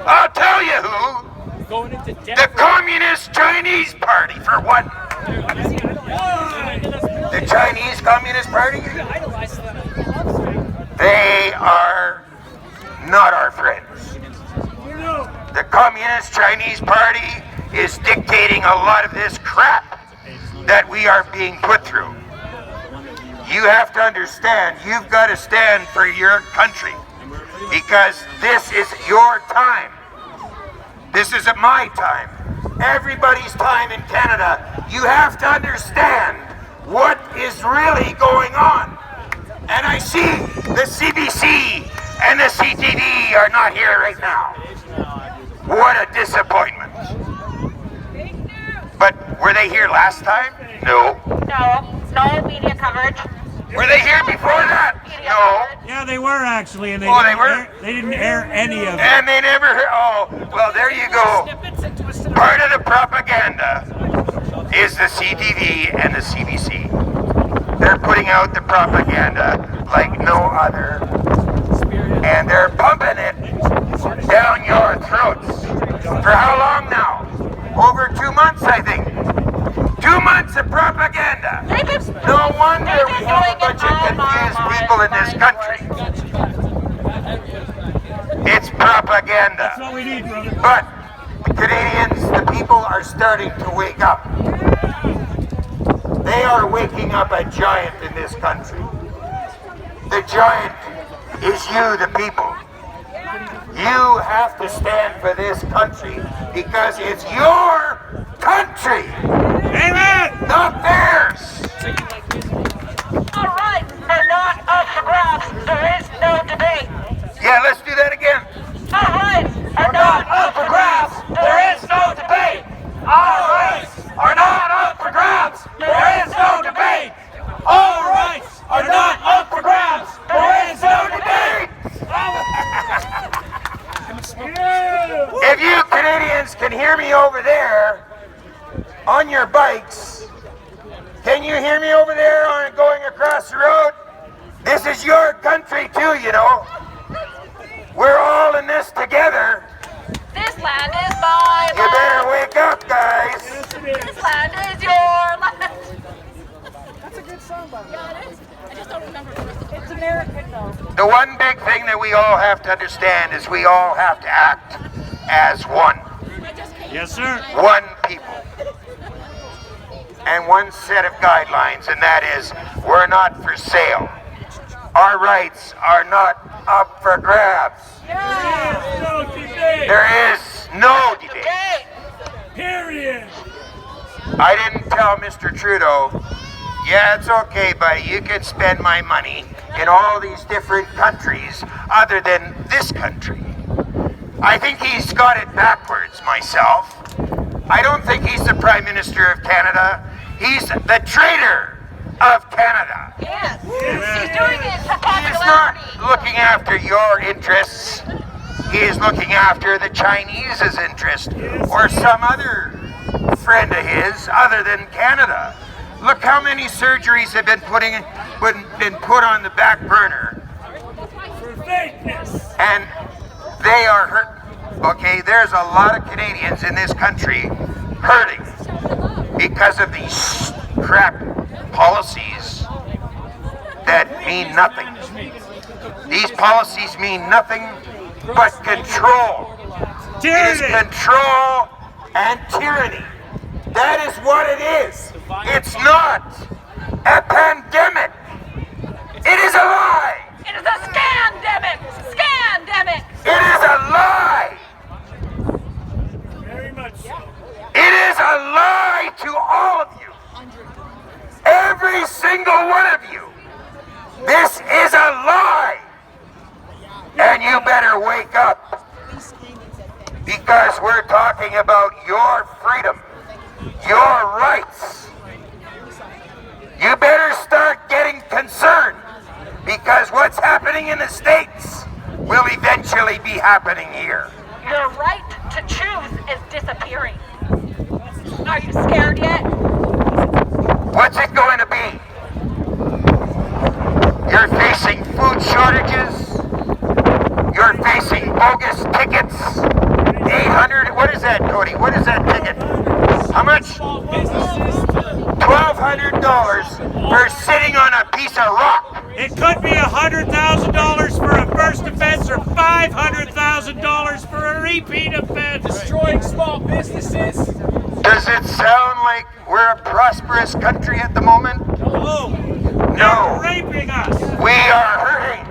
I'll tell you who. The Communist Chinese Party, for one. The Chinese Communist Party? They are not our friends. The Communist Chinese Party is dictating a lot of this crap that we are being put through. You have to understand, you've got to stand for your country because this is your time. This isn't my time. Everybody's time in Canada. You have to understand what is really going on. And I see the CBC and the CTV are not here right now. What a disappointment. But were they here last time? No. No media coverage. Were they here before that? No. Yeah, they were actually, and they they didn't air any of it. And they never heard. Oh, well, there you go. Part of the propaganda is the CTV and the CBC. They're putting out the propaganda like no other, and they're pumping it down your throats. For how long now? Over 2 months, I think. 2 months of propaganda. No wonder we have a bunch of confused people in this country. It's propaganda. That's what we need, brother. But the Canadians, the people are starting to wake up. They are waking up a giant in this country. The giant is you, the people. You have to stand for this country because it's your country. Amen. Not theirs. All right, they're not up for grabs. There is no Canadians can hear me over there on your bikes. Can you hear me over there on going across the road? This is your country too, you know. We're all in this together. This land is my land. You better wake up, guys. This land is your land. That's a good song, by the way. Yeah, it is. I just don't remember the rest of it. It's American, though. The one big thing that we all have to understand is we all have to act as one. Yes, sir. One people. And one set of guidelines, and that is we're not for sale. Our rights are not up for grabs. No debate. There is no debate. Period. I didn't tell Mr. Trudeau, yeah, it's okay, buddy, you can spend my money in all these different countries other than this country. I think he's got it backwards, myself. I don't think he's the Prime Minister of Canada. He's the traitor of Canada. Yes. He's doing it for He's not popularity. looking after your interests. He is looking after the Chinese's interest or some other friend of his other than Canada. Look how many surgeries have been put on the back burner. For fakeness. And they are hurt. Okay, there's a lot of Canadians in this country hurting because of these crap policies that mean nothing. These policies mean nothing but control. It is control and tyranny. That is what it is. It's not a pandemic. It is a lie. It is a scandemic. Scandemic. It is a lie. Very much so. It is a lie to all of you. Every single one of you. This is a lie. And you better wake up. Because we're talking about your freedom, your rights. You better start getting concerned. Because what's happening in the States will eventually be happening here. Your right to choose is disappearing. Are you scared yet? What's it going to be? You're facing food shortages. You're facing bogus tickets. 800, what is that, Cody? What is that ticket? How much? $1,200 for sitting on a piece of rock. It could be $100,000 for a first offense or $500,000 for a repeat offense. Destroying small businesses. Does it sound like we're a prosperous country at the moment? Oh, No. they're raping us. We are hurting.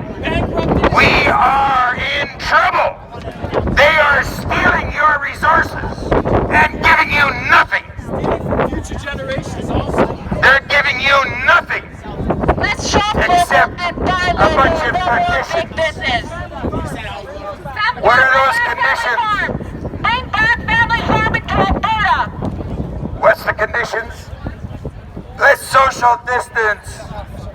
We are in trouble. They are stealing your resources and giving you nothing. Future generations also. They're giving you nothing. Let's shop Except local and a dilute bunch of big conditions. business. What are those Family conditions? farm. Bring back family farming to Alberta. What's the conditions? Let's social distance.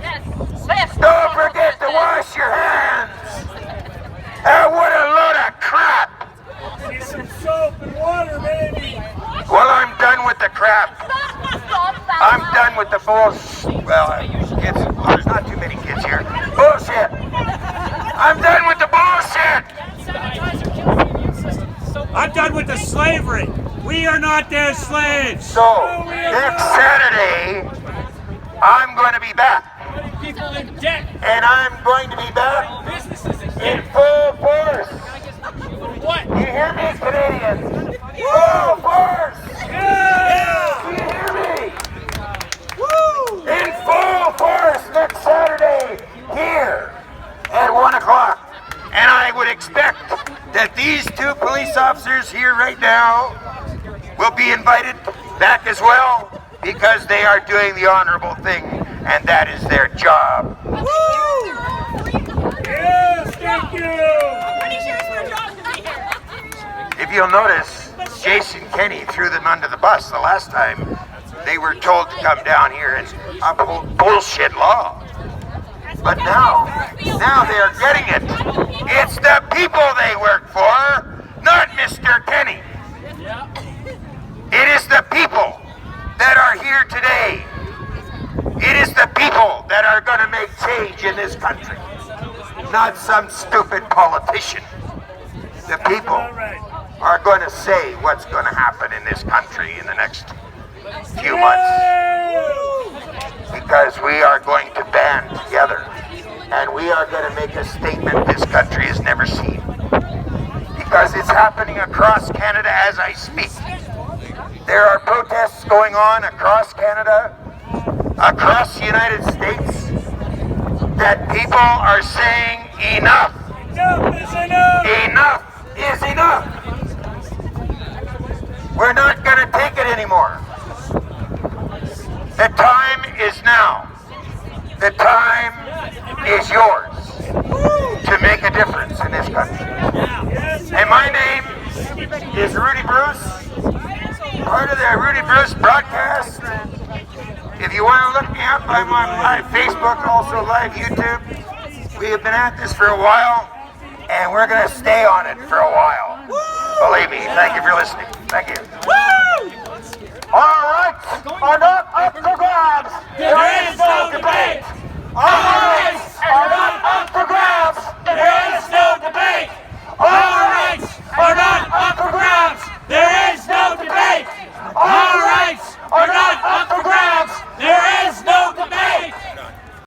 Yes. Lift. Don't forget to wash your hands. What a load of crap. Need some soap and water, baby. Well, I'm done with the crap. I'm done with the bullshit. Well, kids, there's not too many kids here. Bullshit. I'm done with the bullshit. I'm done with the slavery. We are not their slaves. So, next Saturday, I'm going to be back. People in debt. And I'm going to be back Businesses in in debt. full force. What? You hear me, Canadians? Full force. Yeah! You hear me? In full force next Saturday here at 1 o'clock. And I would expect that these two police officers here right now will be invited back as well because they are doing the honorable thing and that is their job. Yes, thank you! If you'll notice, Jason Kenney threw them under the bus the last time they were told to come down here and uphold bullshit law. But now they are getting it. It's the people they work for, not Mr. Kenney. people that are going to make change in this country, not some stupid politician. The people are going to say what's going to happen in this country in the next few months, because we are going to band together and we are going to make a statement this country has never seen, because it's happening across Canada as I speak. There are protests going on across Canada, across the United States, that people are saying enough. Enough is enough. Enough is enough. We're not going to take it anymore. The time is now. The time is yours to make a difference in this country. And my name is Rudy Bruce, part of the Rudy Bruce broadcast. If you want to look me up, I'm on live Facebook, also live YouTube. We have been at this for a while, and we're going to stay on it for a while. Believe me. Thank you for listening. Thank you. All rights are not up for grabs. There is no debate.